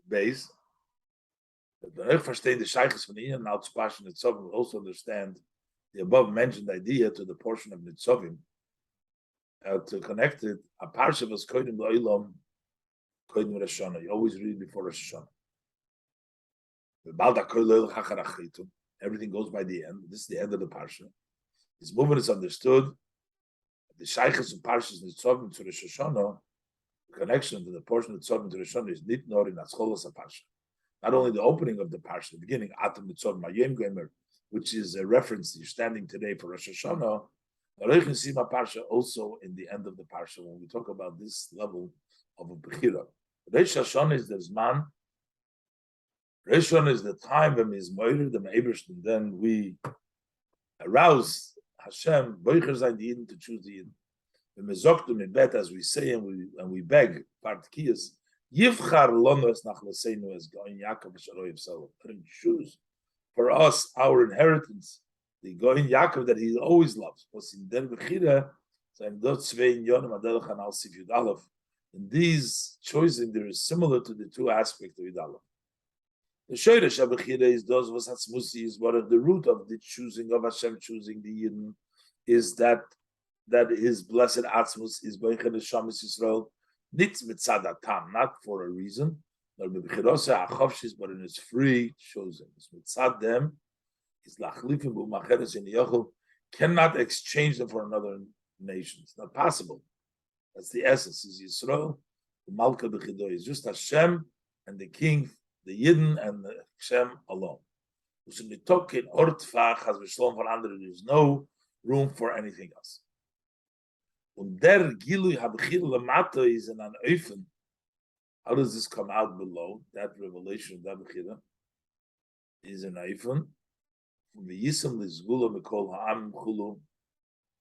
base. The verstehen the shaykhs von ihnen out Spashen Nitzavim will also understand the above mentioned idea to the portion of Nitzavim. To connect it, a parsha was kodim lo'ilam, kodim Rosh Hashanah. You always read before Rosh Hashanah. Everything goes by the end. This is the end of the parsha. This movement is understood. The shaykhs of parshas Nitzavim to Rosh Hashanah, the connection to the portion of Nitzavim to Rosh Hashanah is nit nor in Atzcholas parsha. Not only the opening of the parsha, the beginning, Atam Nitzavim Mayem Gomer, which is a reference you're standing today for Rosh Hashanah, parsha also in the end of the parsha when we talk about this level of a bechira. Rosh Hashanah is the Zman. Rosh Hashanah is the time when is Moirer the Meiberst, and then we arouse Hashem, Boicher Zayin the Yidden to choose the Yidden. When we zoktum in bet, as we say and we beg, Partkiyas, Yivchar Lonos nach Laseinu as Goin Yaakov Sharoyev Salom. Let him choose for us our inheritance, the Goin Yaakov that he always loves. In these choices, there is similar to the two aspects of Yudalef. The Shoyresh HaBechira is those was Hatzmusi is one of the root of the choosing of Hashem, choosing the Yidden, is that his blessed Atzmus is Boichen Neshamis Yisrael, Nitz Mitzadatam, not for a reason, but in his free choosing. It's Mitzad them, is Lachlifim B'Macheres in Yochel, cannot exchange them for another nation. It's not possible. That's the essence. Is Yisrael, the Malka B'Chido, is just Hashem and the King, the Yidden and the Hashem alone. There's no room for anything else. Und der Gilui Habchir Lamata is in an Eufen. How does this come out below? That revelation of that Bechira is an Eufen. From the Yisam Lizgula Mikol Ha'am Chulu,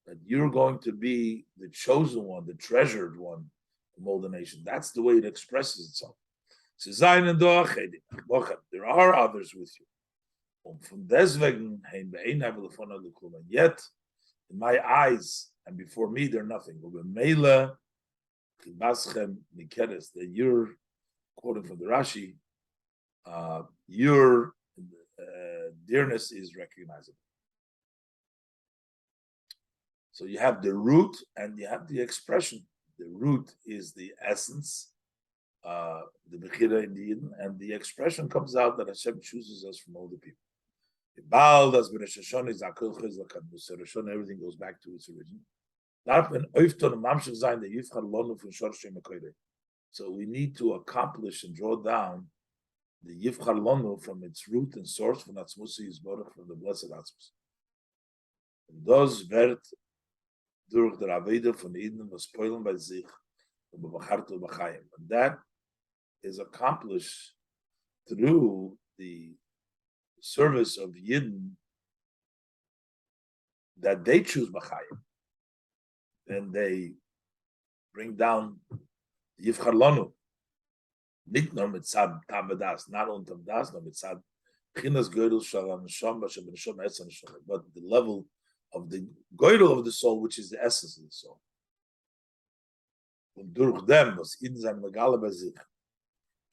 that you're going to be the chosen one, the treasured one from all the nation. That's the way it expresses itself. There are others with you. And yet, in my eyes and before me, they're nothing. That you're, quoting from the Rashi, your dearness is recognizable. So you have the root and you have the expression. The root is the essence, the Bechira in the Eden, and the expression comes out that Hashem chooses us from all the people. Everything goes back to its origin. So we need to accomplish and draw down the Yivchar Lonu from its root and source, from Atzmusi Yisborach, from the blessed Atzmus. And those wird durch der Aveda von Eden was spoilen by sich, and that is accomplished through the service of Yidden that they choose B'chayim, then they bring down Yivchar Lanu. Nicht nur mitzad Tavadas, not only Tavadas, no mitzad Chinas Goydel Shalom Neshama Shabbat Etzan Neshama, but the level of the Goydel of the soul, which is the essence of the soul. Und durch them was in sein Megala bei sich.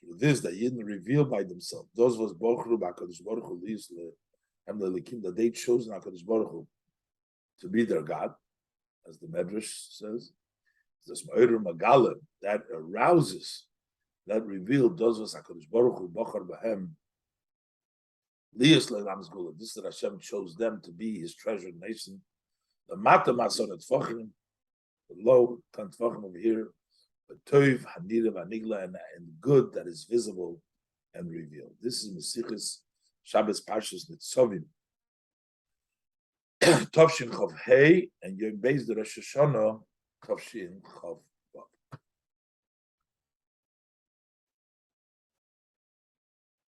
Through this, the Yidden reveal by themselves. Those was Bochru B'Hakadosh Baruch Hu Liz Lehem Lelikim, that they chose Hakadosh Baruch Hu to be their God, as the Medrash says. This Ma'ir Megala that arouses, that revealed those was Hakadosh Baruch Hu Bochar B'Hem Liz Lehem Zgula. This that Hashem chose them to be His treasured nation. The Mata Mason at Tvachim, the low Tvachim over here. Toiv, Hanidav, Anigla, and good that is visible and revealed. This is Mesichus Shabbos Parshas Nitzavim. Tovshin Chav Hey, and you're based the Rosh Hashanah Tovshin Chav